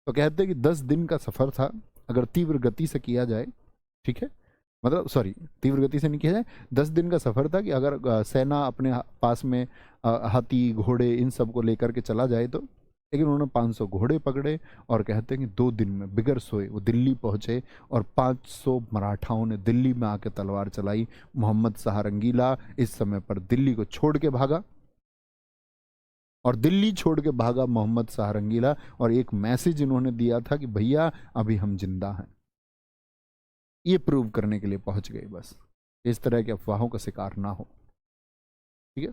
तो कहते हैं कि 10 दिन का सफर था, अगर तीव्र गति से किया जाए, ठीक है, मतलब सॉरी, तीव्र गति से नहीं किया जाए, 10 दिन का सफर था कि अगर सेना अपने पास में हाथी, घोड़े, इन सब को लेकर के चला जाए तो। लेकिन उन्होंने 500 घोड़े पकड़े, और कहते हैं कि 2 दिन में बिगर सोए वो दिल्ली पहुंचे, और 500 मराठाओं ने दिल्ली में आके तलवार चलाई। मोहम्मद शाह रंगीला इस समय पर दिल्ली को छोड़ के भागा, और दिल्ली छोड़ के भागा मोहम्मद शाह रंगीला, और एक मैसेज इन्होंने दिया था कि भैया अभी हम जिंदा हैं। ये प्रूव करने के लिए पहुंच गए, बस इस तरह की अफवाहों का शिकार ना हो। ठीक है,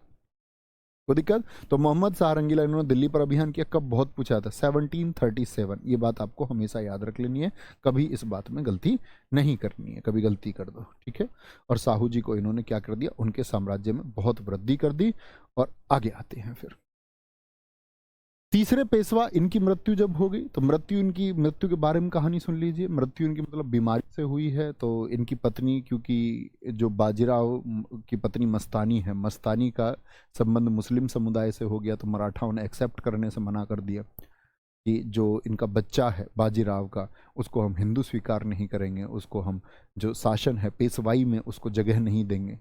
कोई दिक्कत? तो मोहम्मद शाह रंगीला इन्होंने दिल्ली पर अभियान किया। कब? बहुत पूछा था, 1737। ये बात आपको हमेशा याद रख लेनी है, कभी इस बात में गलती नहीं करनी है, कभी गलती कर दो, ठीक है। और साहू जी को इन्होंने क्या कर दिया, उनके साम्राज्य में बहुत वृद्धि कर दी। और आगे आते हैं फिर तीसरे पेशवा, इनकी मृत्यु जब हो गई, तो इनकी मृत्यु के बारे में कहानी सुन लीजिए। मृत्यु इनकी मतलब बीमारी से हुई है। तो इनकी पत्नी, क्योंकि जो बाजीराव की पत्नी मस्तानी है, मस्तानी का संबंध मुस्लिम समुदाय से हो गया, तो मराठाओं ने एक्सेप्ट करने से मना कर दिया कि जो इनका बच्चा है बाजीराव का, उसको हम हिंदू स्वीकार नहीं करेंगे, उसको हम जो शासन है पेशवाई में उसको जगह नहीं देंगे,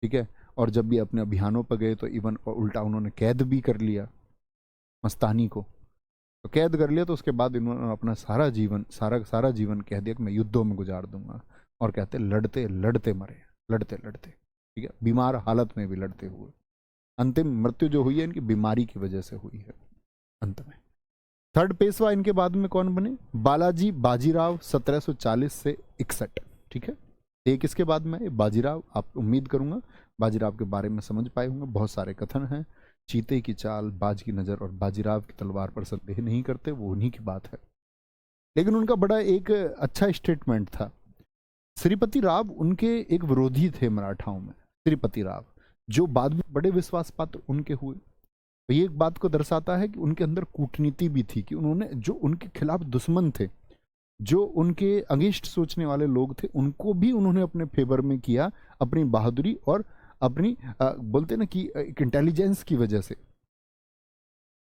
ठीक है। और जब भी अपने अभियानों पर गए तो इवन उल्टा उन्होंने कैद भी कर लिया मस्तानी को। तो कैद कर लिया, तो उसके बाद इन्होंने अपना सारा जीवन कह दिया कि मैं युद्धों में गुजार दूंगा। और कहते लड़ते लड़ते मरे, लड़ते लड़ते, ठीक है, बीमार हालत में भी लड़ते हुए। अंतिम मृत्यु जो हुई है इनकी बीमारी की वजह से हुई है अंत में। थर्ड पेशवा इनके बाद में कौन बने? बालाजी बाजीराव 1740 से 61। ठीक है, एक इसके बाद में बाजीराव, आप उम्मीद करूंगा बाजीराव के बारे में समझ पाए होंगे। बहुत सारे कथन हैं, चीते की चाल, बाज की नज़र और बाजीराव की तलवार पर संदेह नहीं करते, वो उन्हीं की बात है। लेकिन उनका बड़ा एक अच्छा स्टेटमेंट था। श्रीपति राव उनके एक विरोधी थे मराठाओं में, श्रीपति राव, जो बाद में बड़े विश्वास पात्र उनके हुए। तो ये एक बात को दर्शाता है कि उनके अंदर कूटनीति भी थी, कि उन्होंने जो उनके खिलाफ दुश्मन थे, जो उनके अगेंस्ट सोचने वाले लोग थे, उनको भी उन्होंने अपने फेवर में किया, अपनी बहादुरी और अपनी बोलते ना कि एक इंटेलिजेंस की वजह से।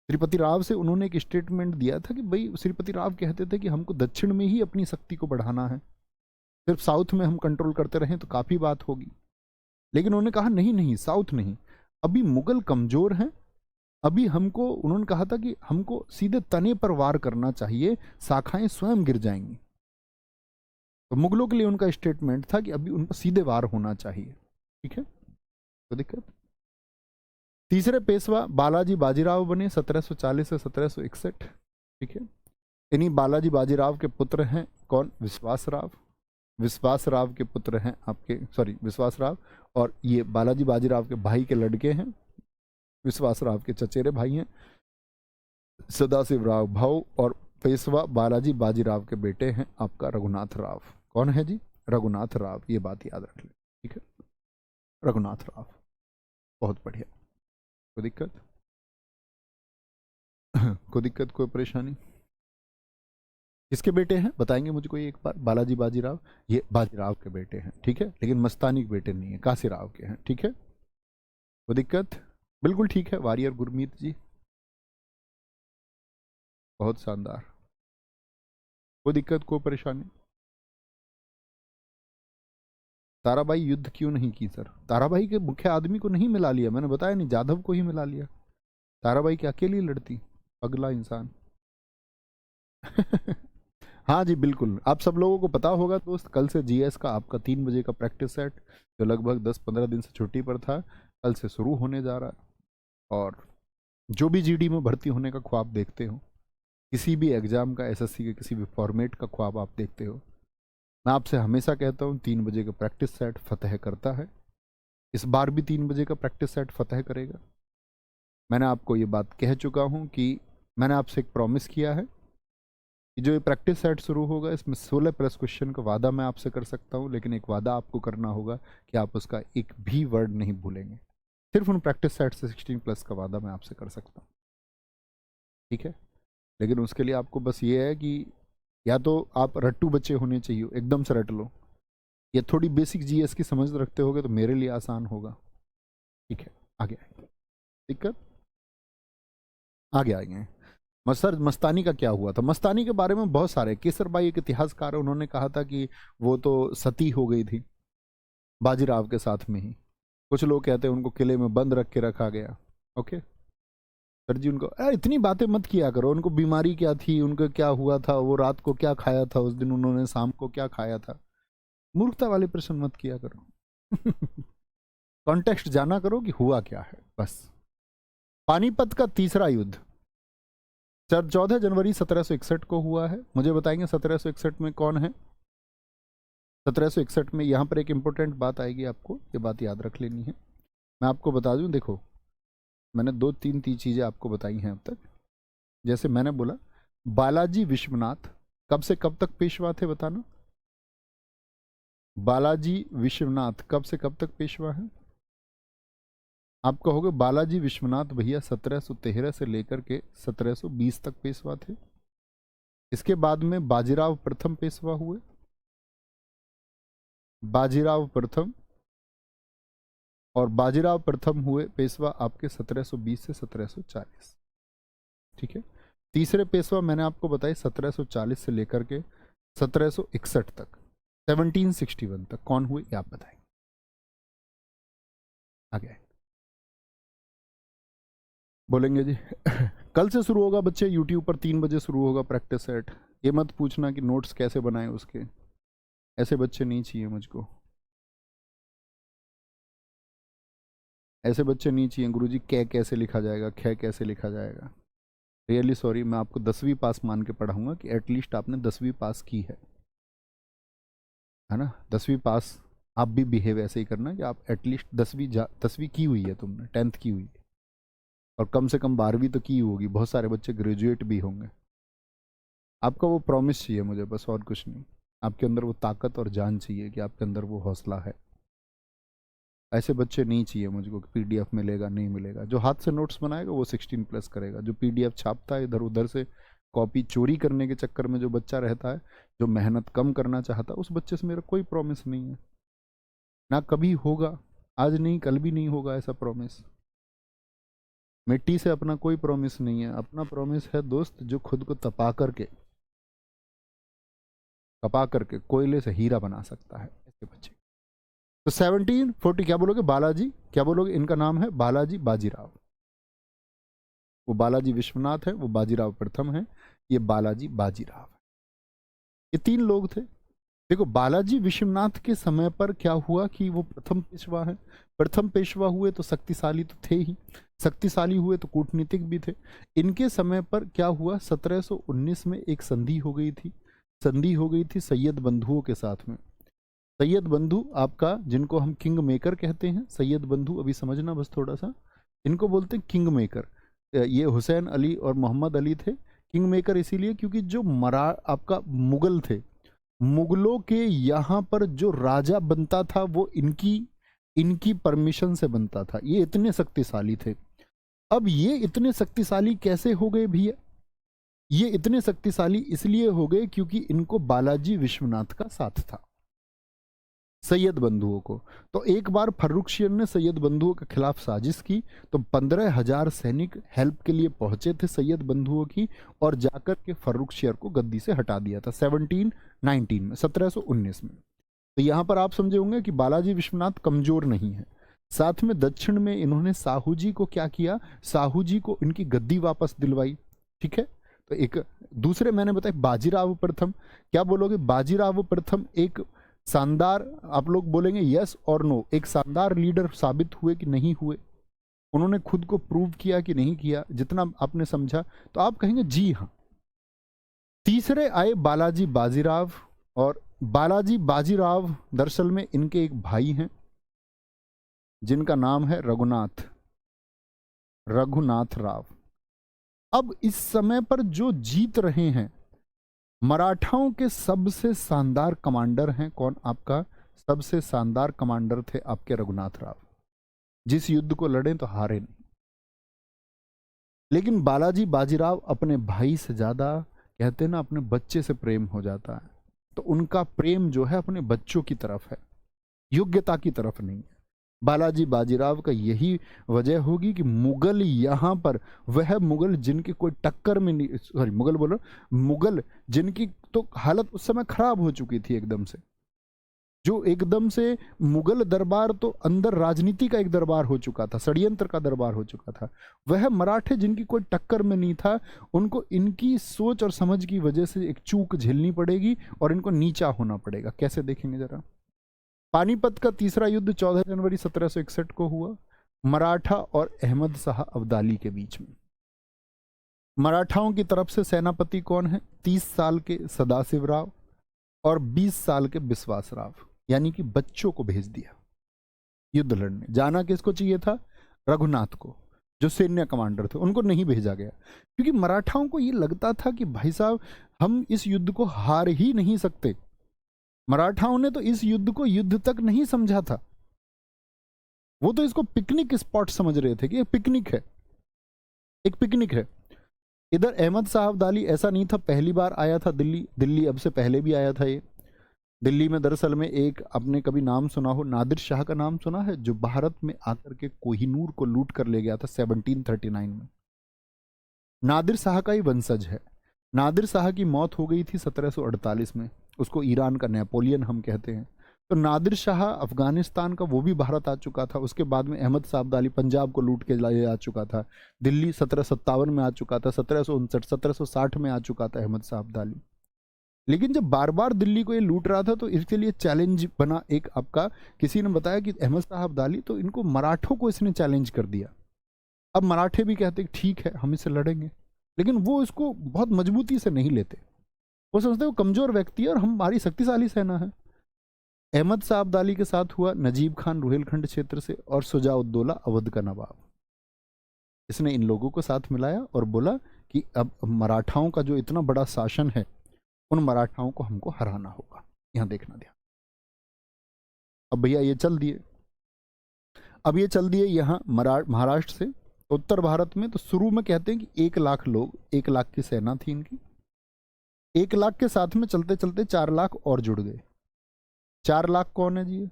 श्रीपति राव से उन्होंने एक स्टेटमेंट दिया था कि भाई, श्रीपति राव कहते थे कि हमको दक्षिण में ही अपनी शक्ति को बढ़ाना है, सिर्फ साउथ में हम कंट्रोल करते रहें तो काफ़ी बात होगी। लेकिन उन्होंने कहा नहीं नहीं, साउथ नहीं, अभी मुगल कमज़ोर हैं, अभी हमको, उन्होंने कहा था कि हमको सीधे तने पर वार करना चाहिए, शाखाएं स्वयं गिर जाएंगी। तो मुगलों के लिए उनका स्टेटमेंट था कि अभी उन पर सीधे वार होना चाहिए। ठीक है, तो दिक्कत। तीसरे पेशवा बालाजी बाजीराव बने 1740 से 1761। ठीक है, इन्हीं बालाजी बाजीराव के पुत्र हैं कौन? विश्वास राव। विश्वास राव के पुत्र हैं आपके, सॉरी, विश्वास राव, और ये बालाजी बाजीराव के भाई के लड़के हैं, विश्वास राव के चचेरे भाई हैं सदाशिव राव भाऊ, और पेशवा बालाजी बाजीराव के बेटे हैं आपका रघुनाथ राव। कौन है जी? रघुनाथ राव, ये बात याद रख लें। ठीक है, रघुनाथ राव, बहुत बढ़िया। कोई दिक्कत? कोई दिक्कत, कोई परेशानी? किसके बेटे हैं बताएंगे मुझको एक बार? बालाजी बाजीराव, ये बाजीराव के बेटे हैं। ठीक है, लेकिन मस्तानी के बेटे नहीं है, काशीराव के हैं। ठीक है, कोई दिक्कत? बिल्कुल ठीक है, वारियर गुरमीत जी, बहुत शानदार। कोई दिक्कत, कोई परेशानी? ताराबाई युद्ध क्यों नहीं की सर? ताराबाई के मुख्य आदमी को नहीं मिला लिया, मैंने बताया नहीं, जाधव को ही मिला लिया। ताराबाई के अकेली लड़ती, अगला इंसान। हाँ जी बिल्कुल, आप सब लोगों को पता होगा दोस्त, कल से जीएस का आपका 3 बजे का प्रैक्टिस सेट, जो लगभग 10-15 दिन से छुट्टी पर था, कल से शुरू होने जा रहा है। और जो भी जीडी में भर्ती होने का ख्वाब देखते हो, किसी भी एग्जाम का, एसएससी के किसी भी फॉर्मेट का ख्वाब आप देखते हो, मैं आपसे हमेशा कहता हूँ 3 बजे का प्रैक्टिस सेट फतेह करता है। इस बार भी 3 बजे का प्रैक्टिस सेट फतेह करेगा। मैंने आपको ये बात कह चुका हूँ कि मैंने आपसे एक प्रॉमिस किया है कि जो ये प्रैक्टिस सेट शुरू होगा, इसमें 16+ क्वेश्चन का वादा मैं आपसे कर सकता हूँ, लेकिन एक वादा आपको करना होगा कि आप उसका एक भी वर्ड नहीं भूलेंगे। सिर्फ उन प्रैक्टिस सेट से 16+ का वादा मैं आपसे कर सकता हूँ। ठीक है, लेकिन उसके लिए आपको बस ये है कि या तो आप रट्टू बच्चे होने चाहिए, एकदम से रट लो, या थोड़ी बेसिक जीएस की समझ रखते होगे तो मेरे लिए आसान होगा। ठीक है, आगे आएंगे। दिक्कत? आगे आएंगे। सर मस्तानी का क्या हुआ था? मस्तानी के बारे में बहुत सारे, केसर भाई एक इतिहासकार है, उन्होंने कहा था कि वो तो सती हो गई थी बाजीराव के साथ में ही। कुछ लोग कहते हैं उनको किले में बंद रख के रखा गया। ओके सर जी, उनको इतनी बातें मत किया करो। उनको बीमारी क्या थी, उनको क्या हुआ था, वो रात को क्या खाया था, उस दिन उन्होंने शाम को क्या खाया था, मूर्खता वाले प्रश्न मत किया करो। कॉन्टेक्स्ट जाना करो कि हुआ क्या है बस। पानीपत का तीसरा युद्ध 14 जनवरी 1761 को हुआ है। मुझे बताएंगे 1761 में कौन है? 1761 में यहाँ पर एक इंपॉर्टेंट बात आएगी, आपको ये बात याद रख लेनी है। मैं आपको बता दूं, देखो मैंने 2-3 चीज़ें आपको बताई हैं अब तक। जैसे मैंने बोला, बालाजी विश्वनाथ कब से कब तक पेशवा थे बताना? बालाजी विश्वनाथ कब से कब तक पेशवा है? आप कहोगे बालाजी विश्वनाथ भैया 1713 से लेकर के 1720 तक पेशवा थे। इसके बाद में बाजीराव प्रथम पेशवा हुए। बाजीराव प्रथम, और बाजीराव प्रथम हुए पेशवा आपके 1720 से 1740। ठीक है, तीसरे पेशवा मैंने आपको बताई 1740 से लेकर के 1761 तक, 1761 तक कौन हुए ये आप बताएंगे। आगे बोलेंगे जी। कल से शुरू होगा बच्चे, यूट्यूब पर 3 बजे शुरू होगा प्रैक्टिस सेट। ये मत पूछना कि नोट्स कैसे बनाए उसके, ऐसे बच्चे नहीं चाहिए मुझको। ऐसे बच्चे नहीं चाहिए। गुरुजी कै कैसे लिखा जाएगा, खे कैसे लिखा जाएगा। रियली सॉरी, मैं आपको 10वीं पास मान के पढ़ाऊंगा कि एटलीस्ट आपने 10वीं पास की है ना। 10वीं पास आप भी बिहेव ऐसे ही करना कि आप एटलीस्ट 10वीं की हुई है, तुमने 10th की हुई है, और कम से कम 12वीं तो की होगी। बहुत सारे बच्चे ग्रेजुएट भी होंगे। आपका वो प्रॉमिस चाहिए मुझे, बस और कुछ नहीं। आपके अंदर वो ताकत और जान चाहिए कि आपके अंदर वो हौसला है। ऐसे बच्चे नहीं चाहिए मुझको कि पीडीएफ मिलेगा नहीं मिलेगा। जो हाथ से नोट्स बनाएगा वो 16+ करेगा। जो पीडीएफ छापता है इधर उधर से, कॉपी चोरी करने के चक्कर में जो बच्चा रहता है, जो मेहनत कम करना चाहता है, उस बच्चे से मेरा कोई प्रॉमिस नहीं है, ना कभी होगा। आज नहीं कल भी नहीं होगा ऐसा प्रॉमिस। मिट्टी से अपना कोई प्रॉमिस नहीं है। अपना प्रॉमिस है दोस्त जो खुद को तपा करके कोयले से हीरा बना सकता है, ऐसे बच्चे। तो 1740 क्या बोलोगे? बालाजी, क्या बोलोगे? इनका नाम है बालाजी बाजीराव। वो बालाजी विश्वनाथ है, वो बाजीराव प्रथम है, ये बालाजी बाजीराव है। ये 3 लोग थे। देखो, बालाजी विश्वनाथ के समय पर क्या हुआ कि वो प्रथम पेशवा है। प्रथम पेशवा हुए तो शक्तिशाली तो थे ही, शक्तिशाली हुए तो कूटनीतिक भी थे। इनके समय पर क्या हुआ, 1719 में एक संधि हो गई थी। संधि हो गई थी सैयद बंधुओं के साथ में। सैयद बंधु आपका, जिनको हम किंग मेकर कहते हैं, सैयद बंधु अभी समझना बस थोड़ा सा, इनको बोलते हैं किंग मेकर। ये हुसैन अली और मोहम्मद अली थे। किंग मेकर इसीलिए क्योंकि जो आपका मुगल थे, मुगलों के यहाँ पर जो राजा बनता था वो इनकी परमिशन से बनता था। ये इतने शक्तिशाली थे। अब ये इतने शक्तिशाली कैसे हो गए भैया? ये इतने शक्तिशाली इसलिए हो गए क्योंकि इनको बालाजी विश्वनाथ का साथ था, सैयद बंधुओं को। तो एक बार फर्रुखशियन ने सैयद बंधुओं के खिलाफ साजिश की, तो 15,000 सैनिक हेल्प के लिए पहुंचे थे सैयद बंधुओं की, और जाकर के फर्रुखशियर को गद्दी से हटा दिया था 1719 में, 1719 में। तो यहां पर आप समझे होंगे कि बालाजी विश्वनाथ कमजोर नहीं है। साथ में दक्षिण में इन्होंने साहू जी को क्या किया, साहू जी को इनकी गद्दी वापस दिलवाई। ठीक है। तो एक दूसरे मैंने बताया बाजीराव प्रथम, क्या बोलोगे? बाजीराव प्रथम एक शानदार, आप लोग बोलेंगे यस और नो, एक शानदार लीडर साबित हुए कि नहीं हुए? उन्होंने खुद को प्रूव किया कि नहीं किया? जितना आपने समझा तो आप कहेंगे जी हाँ। तीसरे आए बालाजी बाजीराव, और बालाजी बाजीराव दरअसल में इनके एक भाई हैं जिनका नाम है रघुनाथ राव। अब इस समय पर जो जीत रहे हैं, मराठाओं के सबसे शानदार कमांडर हैं कौन? आपका सबसे शानदार कमांडर थे आपके रघुनाथ राव। जिस युद्ध को लड़े तो हारे नहीं। लेकिन बालाजी बाजीराव अपने भाई से ज्यादा, कहते हैं ना, अपने बच्चे से प्रेम हो जाता है। तो उनका प्रेम जो है अपने बच्चों की तरफ है, योग्यता की तरफ नहीं है। बालाजी बाजीराव का यही वजह होगी कि मुगल यहाँ पर, वह मुगल जिनकी कोई टक्कर में नहीं, सॉरी मुगल बोलो, मुगल जिनकी तो हालत उस समय खराब हो चुकी थी एकदम से, जो एकदम से मुगल दरबार तो अंदर राजनीति का एक दरबार हो चुका था, षड्यंत्र का दरबार हो चुका था। वह मराठे जिनकी कोई टक्कर में नहीं था, उनको इनकी सोच और समझ की वजह से एक चूक झेलनी पड़ेगी और इनको नीचा होना पड़ेगा। कैसे देखेंगे जरा। पानीपत का तीसरा युद्ध 14 जनवरी 1761 को हुआ, मराठा और अहमद शाह अब्दाली के बीच में। मराठाओं की तरफ से सेनापति कौन है? 30 साल के सदाशिव राव और 20 साल के विश्वास राव, यानी कि बच्चों को भेज दिया युद्ध लड़ने। जाना किसको चाहिए था? रघुनाथ को, जो सैन्य कमांडर थे, उनको नहीं भेजा गया क्योंकि मराठाओं को ये लगता था कि भाई साहब हम इस युद्ध को हार ही नहीं सकते। मराठाओं ने तो इस युद्ध को युद्ध तक नहीं समझा था, वो तो इसको पिकनिक स्पॉट समझ रहे थे कि ये पिकनिक है, एक पिकनिक है। इधर अहमद शाह अब्दाली ऐसा नहीं था, पहली बार आया था दिल्ली अब से पहले भी आया था ये। दिल्ली में दरअसल में एक, आपने कभी नाम सुना हो, नादिर शाह का नाम सुना है, जो भारत में आकर के कोहिनूर को लूट कर ले गया था 1739 में। नादिर शाह का ही वंशज है। नादिर शाह की मौत हो गई थी 1748 में, उसको ईरान का नेपोलियन हम कहते हैं। तो नादिर शाह अफगानिस्तान का, वो भी भारत आ चुका था। उसके बाद में अहमद शाह अब्दाली पंजाब को लूट के ले आ चुका था। दिल्ली 1757 में आ चुका था, 1759 1760 में आ चुका था अहमद शाह अब्दाली। लेकिन जब बार बार दिल्ली को ये लूट रहा था तो इसके लिए चैलेंज बना एक आपका, किसी ने बताया कि अहमद साहब अब्दाली, तो इनको मराठों को इसने चैलेंज कर दिया। अब मराठे भी कहते ठीक है हम इससे लड़ेंगे, लेकिन वो इसको बहुत मजबूती से नहीं लेते। वो समझते वो कमजोर व्यक्ति है और हमारी शक्तिशाली सेना है। अहमद साहब अब्दाली के साथ हुआ नजीब खान रुहेलखंड क्षेत्र से और सुजाउद्दौला अवध का नवाब। इसने इन लोगों को साथ मिलाया और बोला कि अब मराठाओं का जो इतना बड़ा शासन है, उन मराठाओं को हमको हराना होगा। यहां देखना ध्यान। अब भैया ये चल दिए, अब ये चल दिए यहाँ महाराष्ट्र से उत्तर भारत में। तो शुरू में कहते हैं कि 1 लाख लोग, 1 लाख की सेना थी इनकी। 1 लाख के साथ में चलते चलते 4 लाख और जुड़ गए। 4 लाख कौन है जी?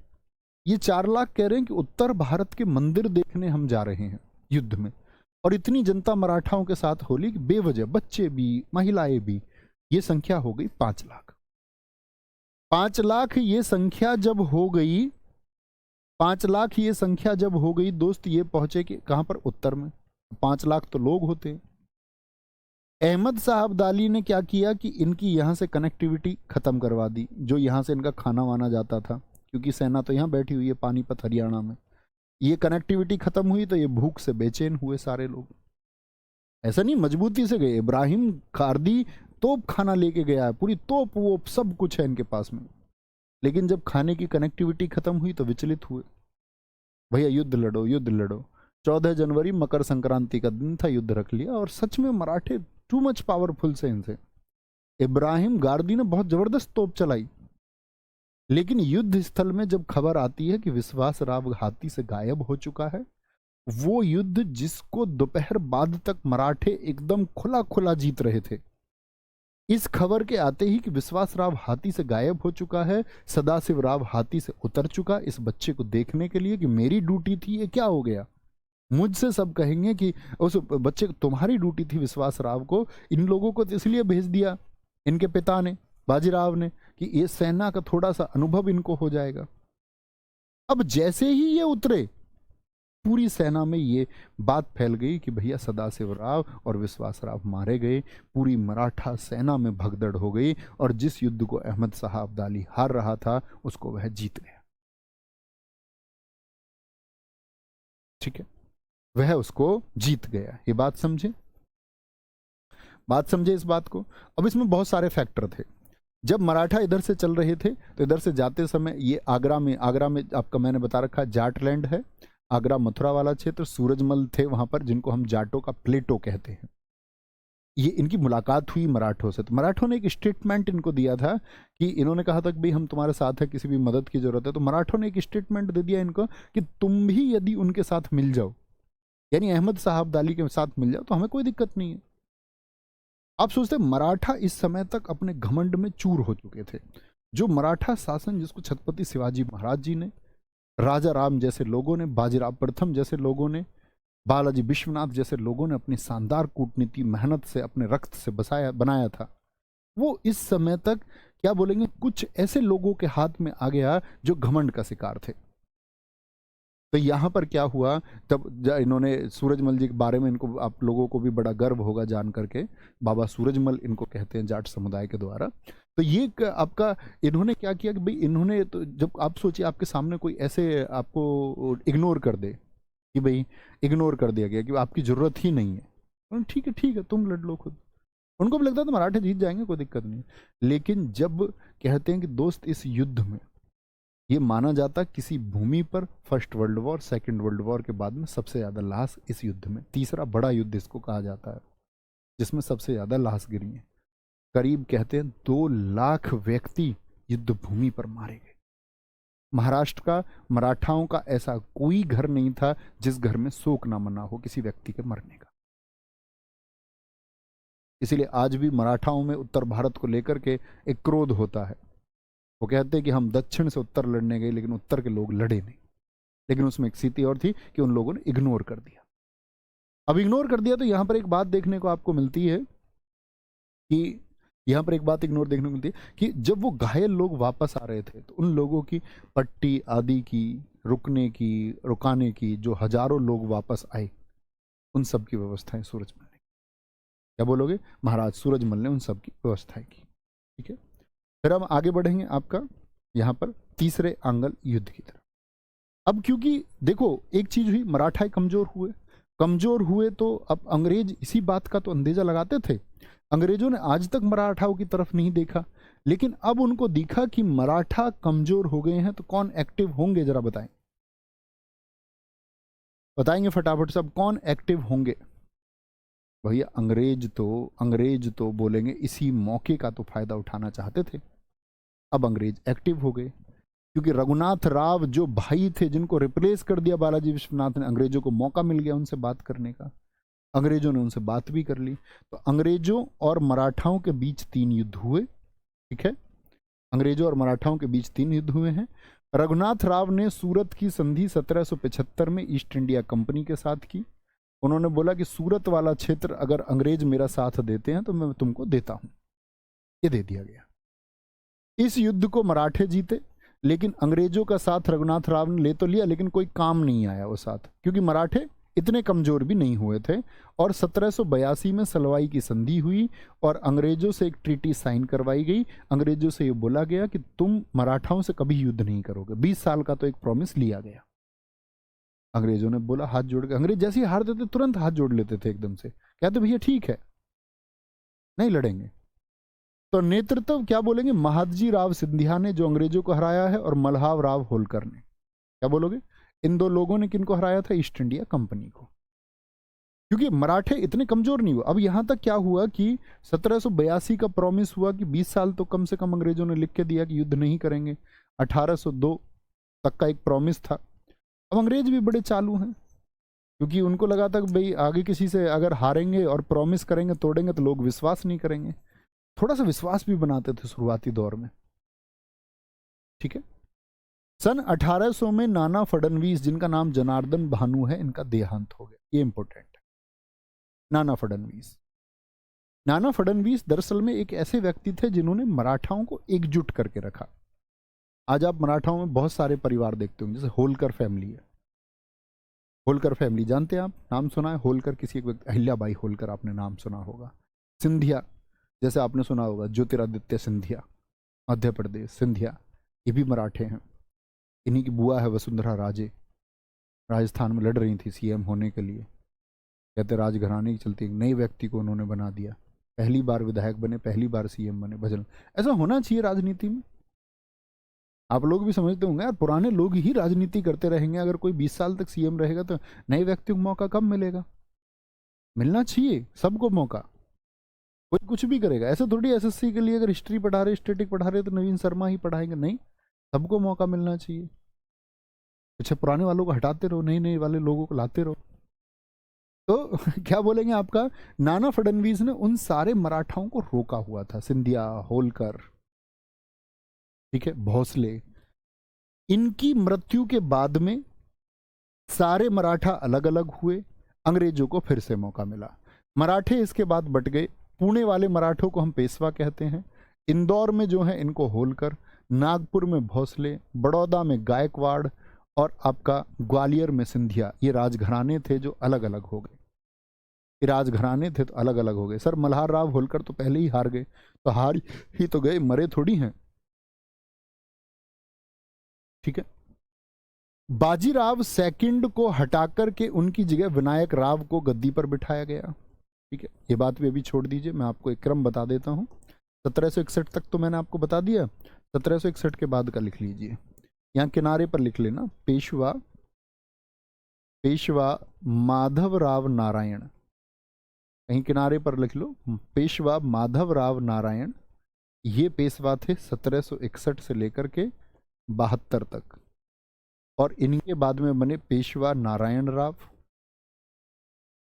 ये 4 लाख कह रहे हैं कि उत्तर भारत के मंदिर देखने हम जा रहे हैं युद्ध में। और इतनी जनता मराठाओं के साथ होली कि बेवजह बच्चे भी महिलाएं भी, ये संख्या हो गई 5 लाख। 5 लाख ये संख्या जब हो गई, 5 लाख ये संख्या जब हो गई दोस्त, ये पहुंचे कि कहां पर? उत्तर में। 5 लाख तो लोग होते। अहमद साहब अब्दाली ने क्या किया कि इनकी यहां से कनेक्टिविटी खत्म करवा दी, जो यहां से इनका खाना वाना जाता था, क्योंकि सेना तो यहां बैठी हुई है पानीपत हरियाणा में। ये कनेक्टिविटी खत्म हुई तो ये भूख से बेचैन हुए सारे लोग। ऐसा नहीं मजबूती से गए, इब्राहिम खारदी तोप खाना लेके गया है, पूरी तोप वो सब कुछ है इनके पास में। लेकिन जब खाने की कनेक्टिविटी खत्म हुई तो विचलित हुए। भैया युद्ध लड़ो, युद्ध लड़ो। 14 जनवरी मकर संक्रांति का दिन था, युद्ध रख लिया। और सच में मराठे टू मच पावरफुल से इनसे। इब्राहिम गारदी ने बहुत जबरदस्त तोप चलाई, लेकिन युद्ध स्थल में जब खबर आती है कि विश्वास राव हाथी से गायब हो चुका है, वो युद्ध जिसको दोपहर बाद तक मराठे एकदम खुला खुला जीत रहे थे, इस खबर के आते ही कि विश्वास राव हाथी से गायब हो चुका है, सदाशिव राव हाथी से उतर चुका, इस बच्चे को देखने के लिए कि मेरी ड्यूटी थी, ये क्या हो गया? मुझसे सब कहेंगे कि उस बच्चे को, तुम्हारी ड्यूटी थी विश्वास राव को, इन लोगों को तो इसलिए भेज दिया इनके पिता ने, बाजीराव ने, कि ये सेना का थोड़ा सा अनुभव इनको हो जाएगा। अब जैसे ही ये उतरे, पूरी सेना में ये बात फैल गई कि भैया सदाशिव राव और विश्वास राव मारे गए। पूरी मराठा सेना में भगदड़ हो गई और जिस युद्ध को अहमद साहब अब्दाली हार रहा था, उसको वह जीत गया। ठीक है, वह उसको जीत गया। ये बात समझे, बात समझे इस बात को। अब इसमें बहुत सारे फैक्टर थे। जब मराठा इधर से चल रहे थे तो इधर से जाते समय ये आगरा में आपका मैंने बता रखा जाट लैंड है, आगरा मथुरा वाला क्षेत्र, सूरजमल थे वहां पर, जिनको हम जाटों का प्लेटो कहते हैं। ये इनकी मुलाकात हुई मराठों से, तो मराठों ने एक स्टेटमेंट इनको दिया था कि इन्होंने कहा था कि भाई हम तुम्हारे साथ है, किसी भी मदद की जरूरत है। तो मराठों ने एक स्टेटमेंट दे दिया इनको कि तुम भी यदि उनके साथ मिल जाओ, यानी अहमद साहब अब्दाली के साथ मिल जाओ, तो हमें कोई दिक्कत नहीं है। आप सोचते मराठा इस समय तक अपने घमंड में चूर हो चुके थे। जो मराठा शासन जिसको छत्रपति शिवाजी महाराज जी ने, राजा राम जैसे लोगों ने, बाजीराव प्रथम जैसे लोगों ने, बालाजी विश्वनाथ जैसे लोगों ने अपनी शानदार कूटनीति मेहनत से अपने रक्त से बनाया था, वो इस समय तक क्या बोलेंगे, कुछ ऐसे लोगों के हाथ में आ गया जो घमंड का शिकार थे। तो यहाँ पर क्या हुआ, तब इन्होंने सूरजमल जी के बारे में, इनको आप लोगों को भी बड़ा गर्व होगा जान करके, बाबा सूरजमल इनको कहते हैं जाट समुदाय के द्वारा। तो ये आपका इन्होंने क्या किया कि भाई इन्होंने, तो जब आप सोचिए आपके सामने कोई ऐसे आपको इग्नोर कर दे कि भाई इग्नोर कर दिया गया कि आपकी जरूरत ही नहीं है, ठीक है ठीक है तुम लड़ लो खुद। उनको भी लगता था मराठे जीत जाएंगे, कोई दिक्कत नहीं। लेकिन जब कहते हैं कि दोस्त इस युद्ध में ये माना जाता किसी भूमि पर first world war, second world war के बाद में सबसे ज्यादा लाश इस युद्ध में, तीसरा बड़ा युद्ध इसको कहा जाता है, जिसमें सबसे ज्यादा लाश गिरी है। करीब कहते हैं 2 लाख व्यक्ति युद्ध भूमि पर मारे गए। महाराष्ट्र का, मराठाओं का ऐसा कोई घर नहीं था जिस घर में शोक ना मना हो किसी व्यक्ति के मरने का। इसीलिए आज भी मराठाओं में उत्तर भारत को लेकर के एक क्रोध होता है। वो कहते हैं कि हम दक्षिण से उत्तर लड़ने गए लेकिन उत्तर के लोग लड़े नहीं। लेकिन उसमें एक स्थिति और थी कि उन लोगों ने इग्नोर कर दिया। अब इग्नोर कर दिया तो यहां पर एक बात देखने को आपको मिलती है कि यहां पर एक बात इग्नोर देखने को मिलती है कि जब वो घायल लोग वापस आ रहे थे तो उन लोगों की पट्टी आदि की, रुकने की, रुकाने की, जो हजारों लोग वापस आए, उन सब की व्यवस्थाएं सूरजमल ने, क्या बोलोगे, महाराज सूरजमल ने उन सब की व्यवस्थाएं की। ठीक है, फिर हम आगे बढ़ेंगे आपका यहाँ पर तीसरे आंगल युद्ध की तरफ। अब क्योंकि देखो एक चीज हुई, मराठा कमजोर हुए तो अब अंग्रेज इसी बात का तो अंदेजा लगाते थे। अंग्रेजों ने आज तक मराठाओं की तरफ नहीं देखा, लेकिन अब उनको दिखा कि मराठा कमजोर हो गए हैं, तो कौन एक्टिव होंगे जरा बताएं, बताएंगे फटाफट से, अब कौन एक्टिव होंगे? भैया अंग्रेज तो बोलेंगे इसी मौके का तो फायदा उठाना चाहते थे। अब अंग्रेज एक्टिव हो गए, क्योंकि रघुनाथ राव जो भाई थे जिनको रिप्लेस कर दिया बालाजी विश्वनाथ ने, अंग्रेजों को मौका मिल गया उनसे बात करने का। अंग्रेजों ने उनसे बात भी कर ली, तो अंग्रेजों और मराठाओं के बीच 3 युद्ध हुए। ठीक है, अंग्रेजों और मराठाओं के बीच 3 युद्ध हुए हैं। रघुनाथ राव ने सूरत की संधि 1775 में ईस्ट इंडिया कंपनी के साथ की। उन्होंने बोला कि सूरत वाला क्षेत्र अगर अंग्रेज मेरा साथ देते हैं तो मैं तुमको देता हूं, ये दे दिया गया। इस युद्ध को मराठे जीते, लेकिन अंग्रेजों का साथ रघुनाथ राव ने ले तो लिया, लेकिन कोई काम नहीं आया वो साथ, क्योंकि मराठे इतने कमजोर भी नहीं हुए थे। और 1782 में सलवाई की संधि हुई और अंग्रेजों से एक ट्रीटी साइन करवाई गई। अंग्रेजों से ये बोला गया कि तुम मराठाओं से कभी युद्ध नहीं करोगे, 20 साल का तो एक प्रॉमिस लिया गया। अंग्रेजों ने बोला, हाथ जोड़ के, अंग्रेज जैसे ही हार देते तुरंत हाथ जोड़ लेते थे एकदम से, कहते भैया ठीक है नहीं लड़ेंगे। तो नेतृत्व क्या बोलेंगे, महादजी राव सिंधिया ने जो अंग्रेजों को हराया है, और मल्हार राव होलकर ने। क्या बोलोगे, इन 2 लोगों ने किनको हराया था, ईस्ट इंडिया कंपनी को। क्योंकि मराठे इतने कमजोर नहीं हुए। अब यहां तक क्या हुआ कि 1782 का प्रॉमिस हुआ कि 20 साल तो कम से कम अंग्रेजों ने लिख के दिया कि युद्ध नहीं करेंगे। 1802 तक का एक प्रॉमिस था। अब अंग्रेज भी बड़े चालू हैं, क्योंकि उनको लगा था कि भाई आगे किसी से अगर हारेंगे और प्रॉमिस करेंगे तोड़ेंगे तो लोग विश्वास नहीं करेंगे। थोड़ा सा विश्वास भी बनाते थे शुरुआती दौर में। ठीक है, सन 1800 में नाना फडणवीस, जिनका नाम जनार्दन भानु है, इनका देहांत हो गया। ये इंपॉर्टेंट है। नाना फडणवीस दरअसल में एक ऐसे व्यक्ति थे जिन्होंने मराठाओं को एकजुट करके रखा। आज आप मराठाओं में बहुत सारे परिवार देखते होंगे, जैसे होलकर फैमिली है। होलकर फैमिली जानते हैं आप, नाम सुना है? होलकर किसी एक व्यक्ति, अहिल्याबाई होलकर आपने नाम सुना होगा। सिंधिया जैसे आपने सुना होगा, ज्योतिरादित्य सिंधिया, मध्य प्रदेश सिंधिया, ये भी मराठे हैं। इन्हीं की बुआ है वसुंधरा राजे, राजस्थान में लड़ रही थी सीएम होने के लिए। कहते राजघराने की चलती एक नए व्यक्ति को उन्होंने बना दिया, पहली बार विधायक बने, पहली बार सीएम बने। भजन ऐसा होना चाहिए राजनीति में। आप लोग भी समझते होंगे यार, पुराने लोग ही राजनीति करते रहेंगे, अगर कोई 20 साल तक सीएम रहेगा तो नए व्यक्ति को मौका कब मिलेगा? मिलना चाहिए सबको मौका। कोई कुछ भी करेगा, ऐसा थोड़ी एसएससी के लिए अगर हिस्ट्री पढ़ा रहे, स्टैटिक पढ़ा रहे तो नवीन शर्मा ही पढ़ाएंगे, नहीं, सबको मौका मिलना चाहिए। अच्छा, पुराने वालों को हटाते रहो, नए नए वाले लोगों को लाते रहो। तो क्या बोलेंगे आपका, नाना फडणवीस ने उन सारे मराठाओं को रोका हुआ था, सिंधिया, होलकर, ठीक है, भोसले। इनकी मृत्यु के बाद में सारे मराठा अलग अलग हुए, अंग्रेजों को फिर से मौका मिला। मराठे इसके बाद बट गए। पुणे वाले मराठों को हम पेशवा कहते हैं, इंदौर में जो है इनको होलकर, नागपुर में भोसले, बड़ौदा में गायकवाड़, और आपका ग्वालियर में सिंधिया। ये राजघराने थे जो अलग अलग हो गए। ये राजघराने थे तो अलग अलग हो गए। सर मल्हार राव होलकर तो पहले ही हार गए, तो हार ही तो गए, मरे थोड़ी हैं। ठीक है, बाजीराव सेकंड को हटाकर के उनकी जगह विनायक राव को गद्दी पर बिठाया गया। ठीक है, ये बात भी अभी छोड़ दीजिए, मैं आपको एक क्रम बता देता हूँ। 1761 तक तो मैंने आपको बता दिया, 1761 के बाद का लिख लीजिए, यहाँ किनारे पर लिख लेना, पेशवा माधव राव नारायण, कहीं किनारे पर लिख लो, पेशवा माधव राव नारायण। ये पेशवा थे 1761 से लेकर के 72 तक, और इनके बाद में बने पेशवा नारायण राव।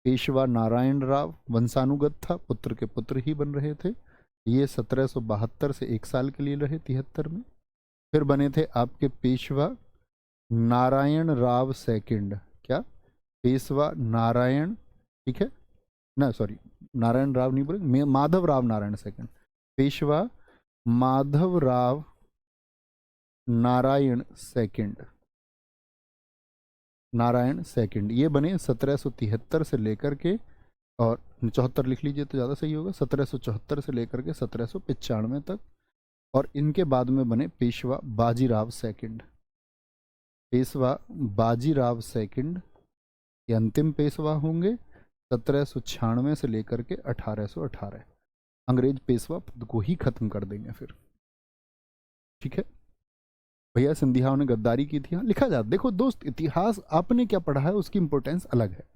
पेशवा नारायण राव वंशानुगत था, पुत्र के पुत्र ही बन रहे थे। ये 1772 से 1 साल के लिए रहे, 73 में। फिर बने थे आपके पेशवा नारायण राव सेकंड, क्या, पेशवा नारायण, ठीक है ना, सॉरी नारायण राव नहीं बोले, Madhav Rao Narayan second, Peshwa Madhav Rao Narayan second, Narayan second. ये बने 1773 से लेकर के, और 74 लिख लीजिए तो ज़्यादा सही होगा, 1774 से लेकर के 1795 तक। और इनके बाद में बने पेशवा बाजीराव सेकंड। पेशवा बाजीराव सेकंड ये अंतिम पेशवा होंगे 1796 से लेकर के 1818। अंग्रेज पेशवा पद को ही खत्म कर देंगे फिर। ठीक है भैया, सिंधियाओं ने गद्दारी की थी, हाँ लिखा जाता। देखो दोस्त, इतिहास आपने क्या पढ़ा है उसकी इंपॉर्टेंस अलग है।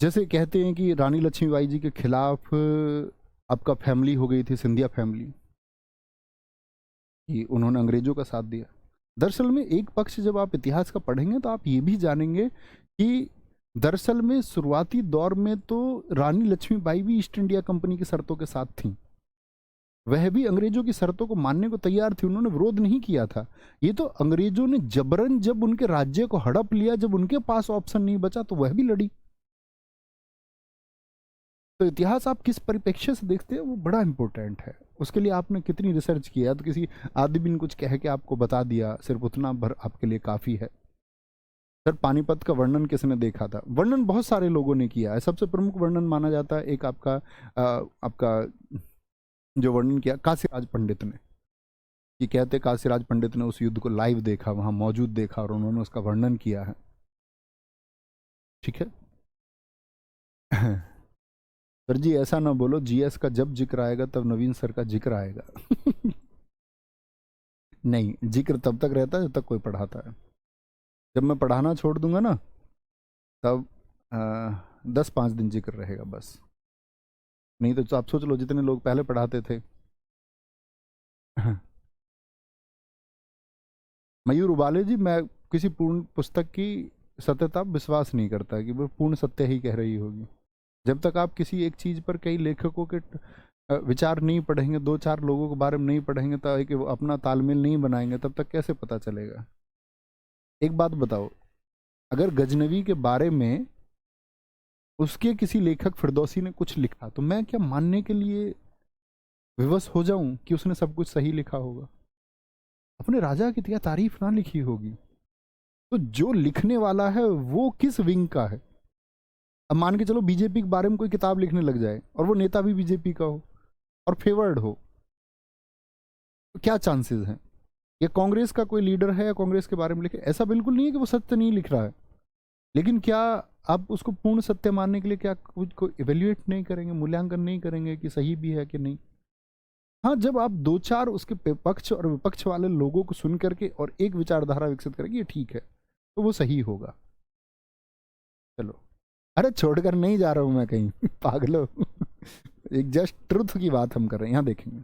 जैसे कहते हैं कि रानी लक्ष्मीबाई जी के खिलाफ आपका फैमिली हो गई थी, सिंधिया फैमिली, कि उन्होंने अंग्रेजों का साथ दिया। दरअसल में एक पक्ष जब आप इतिहास का पढ़ेंगे तो आप ये भी जानेंगे कि दरअसल में शुरुआती दौर में तो रानी लक्ष्मीबाई भी ईस्ट इंडिया कंपनी की शर्तों के साथ थी। वह भी अंग्रेजों की शर्तों को मानने को तैयार थी, उन्होंने विरोध नहीं किया था। ये तो अंग्रेजों ने जबरन जब उनके राज्य को हड़प लिया, जब उनके पास ऑप्शन नहीं बचा तो वह भी लड़ी। तो इतिहास आप किस परिप्रेक्ष्य से देखते हैं वो बड़ा इंपॉर्टेंट है। उसके लिए आपने कितनी रिसर्च किया, तो किसी आदमी ने कुछ कह के आपको बता दिया, सिर्फ उतना भर आपके लिए काफ़ी है। सर पानीपत का वर्णन किसने देखा था? वर्णन बहुत सारे लोगों ने किया है। सबसे प्रमुख वर्णन माना जाता है एक आपका जो वर्णन किया काशीराज पंडित ने, कि कहते काशीराज पंडित ने उस युद्ध को लाइव देखा, वहां मौजूद देखा और उन्होंने उसका वर्णन किया है। ठीक है सर जी ऐसा ना बोलो, जीएस का जब जिक्र आएगा तब नवीन सर का जिक्र आएगा नहीं, जिक्र तब तक रहता है जब तक कोई पढ़ाता है। जब मैं पढ़ाना छोड़ दूंगा ना तब 10-5 दिन जिक्र रहेगा बस। नहीं तो आप सोच लो जितने लोग पहले पढ़ाते थे मयूर उबाले जी, मैं किसी पूर्ण पुस्तक की सत्यता विश्वास नहीं करता कि वो पूर्ण सत्य ही कह रही होगी। जब तक आप किसी एक चीज़ पर कई लेखकों के विचार नहीं पढ़ेंगे, 2-4 लोगों के बारे में नहीं पढ़ेंगे, तो कि वो अपना तालमेल नहीं बनाएंगे, तब तक कैसे पता चलेगा? एक बात बताओ, अगर गजनवी के बारे में उसके किसी लेखक फिरदौसी ने कुछ लिखा तो मैं क्या मानने के लिए विवश हो जाऊं कि उसने सब कुछ सही लिखा होगा? अपने राजा की क्या तारीफ ना लिखी होगी? तो जो लिखने वाला है वो किस विंग का है? अब मान के चलो बीजेपी के बारे में कोई किताब लिखने लग जाए और वो नेता भी बीजेपी का हो और फेवर्ड हो, तो क्या चांसेस हैं? या कांग्रेस का कोई लीडर है या कांग्रेस के बारे में लिखे, ऐसा बिल्कुल नहीं है कि वो सत्य नहीं लिख रहा है, लेकिन क्या आप उसको पूर्ण सत्य मानने के लिए क्या कुछ को इवेल्युएट नहीं करेंगे, मूल्यांकन नहीं करेंगे कि सही भी है कि नहीं? हाँ, जब आप 2-4 उसके पक्ष और विपक्ष वाले लोगों को सुन करके और एक विचारधारा विकसित करेंगे ये ठीक है, तो वो सही होगा। चलो, अरे छोड़कर नहीं जा रहा हूं मैं कहीं पागलो एक जस्ट ट्रुथ की बात हम कर रहे हैं। यहाँ देखेंगे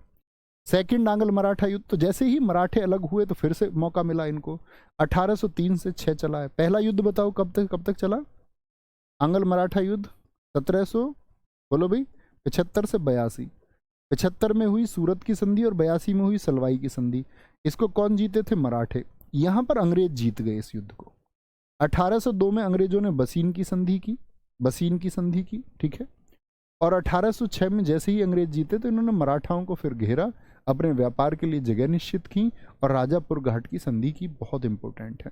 सेकंड आंग्ल मराठा युद्ध, तो जैसे ही मराठे अलग हुए तो फिर से मौका मिला इनको। 1803 से 6 चला है। पहला युद्ध बताओ कब तक चला? आंग्ल मराठा युद्ध 1700 बोलो भाई 75 से 82। 75 में हुई सूरत की संधि और 82 में हुई सलवाई की संधि। इसको कौन जीते थे? मराठे। यहां पर अंग्रेज जीत गए इस युद्ध को। 1802 में अंग्रेजों ने बसीन की संधि की, ठीक है। और 1806 में जैसे ही अंग्रेज जीते तो इन्होंने मराठाओं को फिर घेरा, अपने व्यापार के लिए जगह निश्चित की और राजापुर घाट की संधि की। बहुत इंपॉर्टेंट है।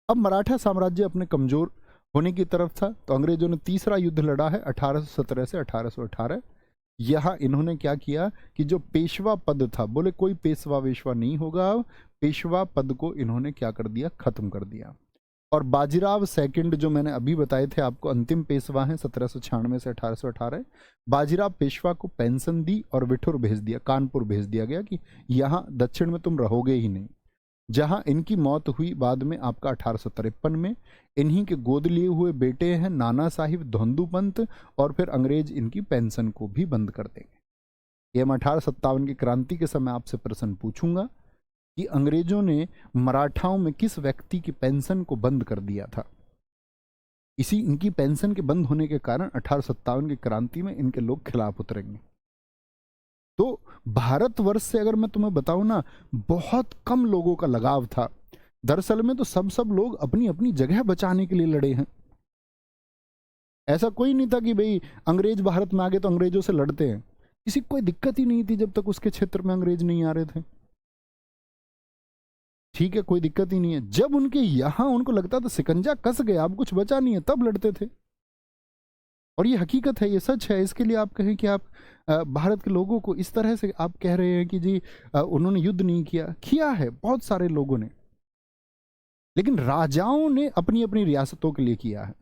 अब मराठा साम्राज्य अपने कमजोर होने की तरफ था, तो अंग्रेजों ने तीसरा युद्ध लड़ा है 1817 से 1818। यह इन्होंने क्या किया कि जो पेशवा पद था, बोले कोई पेशवा वेशवा नहीं होगा, पेशवा पद को इन्होंने क्या कर दिया? खत्म कर दिया। और बाजीराव सेकंड जो मैंने अभी बताए थे आपको, अंतिम पेशवा हैं 1796 से 1818। बाजीराव पेशवा को पेंशन दी और विठुर भेज दिया, कानपुर भेज दिया गया कि यहाँ दक्षिण में तुम रहोगे ही नहीं। जहां इनकी मौत हुई बाद में आपका 1853 में। इन्हीं के गोद लिए हुए बेटे हैं नाना साहिब धोंदू पंत, और फिर अंग्रेज इनकी पेंशन को भी बंद कर देंगे। ये मैं 1857 की क्रांति के समय आपसे प्रश्न पूछूंगा कि अंग्रेजों ने मराठाओं में किस व्यक्ति की पेंशन को बंद कर दिया था। इसी इनकी पेंशन के बंद होने के कारण 1857 की क्रांति में इनके लोग खिलाफ उतरेंगे। तो भारतवर्ष से अगर मैं तुम्हें बताऊं ना, बहुत कम लोगों का लगाव था। दरअसल में तो सब लोग अपनी अपनी जगह बचाने के लिए लड़े हैं। ऐसा कोई नहीं था कि भाई अंग्रेज भारत में आ गए तो अंग्रेजों से लड़ते हैं। किसी को कोई दिक्कत ही नहीं थी जब तक उसके क्षेत्र में अंग्रेज नहीं आ रहे थे। ठीक है, कोई दिक्कत ही नहीं है। जब उनके यहां उनको लगता था शिकंजा कस गया, अब कुछ बचा नहीं है, तब लड़ते थे। और ये हकीकत है, ये सच है। इसके लिए आप कहें कि आप भारत के लोगों को इस तरह से आप कह रहे हैं कि जी उन्होंने युद्ध नहीं किया, किया है बहुत सारे लोगों ने, लेकिन राजाओं ने अपनी अपनी रियासतों के लिए किया है।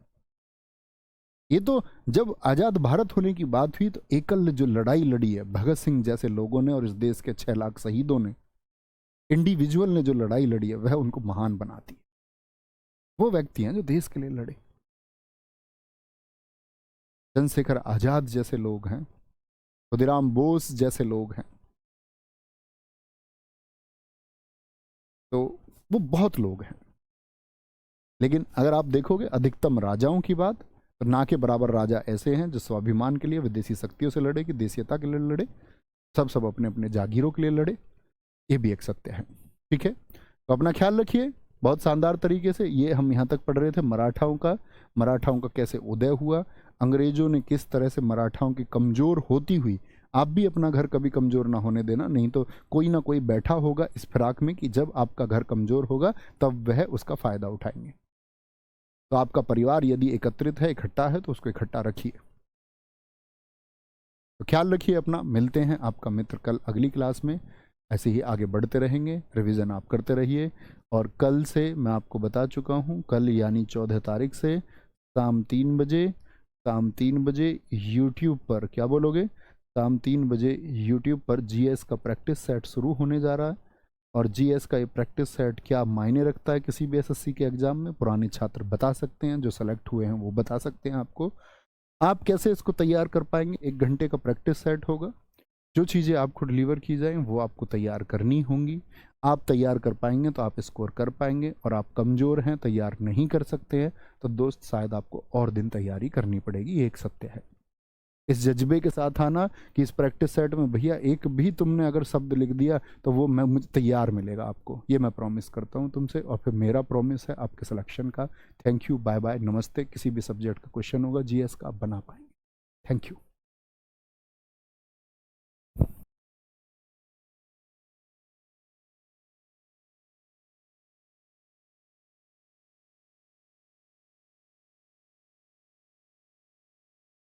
ये तो जब आज़ाद भारत होने की बात हुई तो एकल जो लड़ाई लड़ी है भगत सिंह जैसे लोगों ने और इस देश के 6 लाख शहीदों ने, इंडिविजुअल ने जो लड़ाई लड़ी है, वह उनको महान बनाती है। वो व्यक्ति हैं जो देश के लिए लड़े। चंद्रशेखर आजाद जैसे लोग हैं, खुदीराम बोस जैसे लोग हैं, तो वो बहुत लोग हैं। लेकिन अगर आप देखोगे अधिकतम राजाओं की बात, तो ना के बराबर राजा ऐसे हैं जो स्वाभिमान के लिए विदेशी शक्तियों से लड़े, कि देशीयता के लिए लड़े, सब अपने अपने जागीरों के लिए लड़े। ये भी एक सत्य है। ठीक है, तो अपना ख्याल रखिए। बहुत शानदार तरीके से ये हम यहाँ तक पढ़ रहे थे मराठाओं का कैसे उदय हुआ, अंग्रेजों ने किस तरह से मराठाओं की कमज़ोर होती हुई, आप भी अपना घर कभी कमज़ोर ना होने देना, नहीं तो कोई ना कोई बैठा होगा इस फिराक में कि जब आपका घर कमज़ोर होगा तब वह उसका फ़ायदा उठाएंगे। तो आपका परिवार यदि एकत्रित है, इकट्ठा है, तो उसको इकट्ठा रखिए। तो ख्याल रखिए अपना। मिलते हैं आपका मित्र कल अगली क्लास में। ऐसे ही आगे बढ़ते रहेंगे, रिवीजन आप करते रहिए। और कल से मैं आपको बता चुका हूँ, कल यानी 14 तारीख से शाम 3 बजे यूट्यूब पर, क्या बोलोगे, शाम 3 बजे यूट्यूब पर जीएस का प्रैक्टिस सेट शुरू होने जा रहा है। और जीएस का ये प्रैक्टिस सेट क्या मायने रखता है किसी भी एसएससी के एग्जाम में, पुराने छात्र बता सकते हैं, जो सेलेक्ट हुए हैं वो बता सकते हैं आपको। आप कैसे इसको तैयार कर पाएंगे, 1 घंटे का प्रैक्टिस सेट होगा। जो चीज़ें आपको डिलीवर की जाएं वो आपको तैयार करनी होंगी। आप तैयार कर पाएंगे तो आप स्कोर कर पाएंगे, और आप कमज़ोर हैं, तैयार नहीं कर सकते हैं, तो दोस्त शायद आपको और दिन तैयारी करनी पड़ेगी। ये एक सत्य है। इस जज्बे के साथ आना कि इस प्रैक्टिस सेट में भैया एक भी तुमने अगर शब्द लिख दिया तो वो मुझे तैयार मिलेगा आपको, ये मैं प्रॉमिस करता हूँ तुमसे। और फिर मेरा प्रॉमिस है आपके सिलेक्शन का। थैंक यू, बाय बाय, नमस्ते। किसी भी सब्जेक्ट का क्वेश्चन होगा जीएस का, आप बना पाएंगे। Thank you.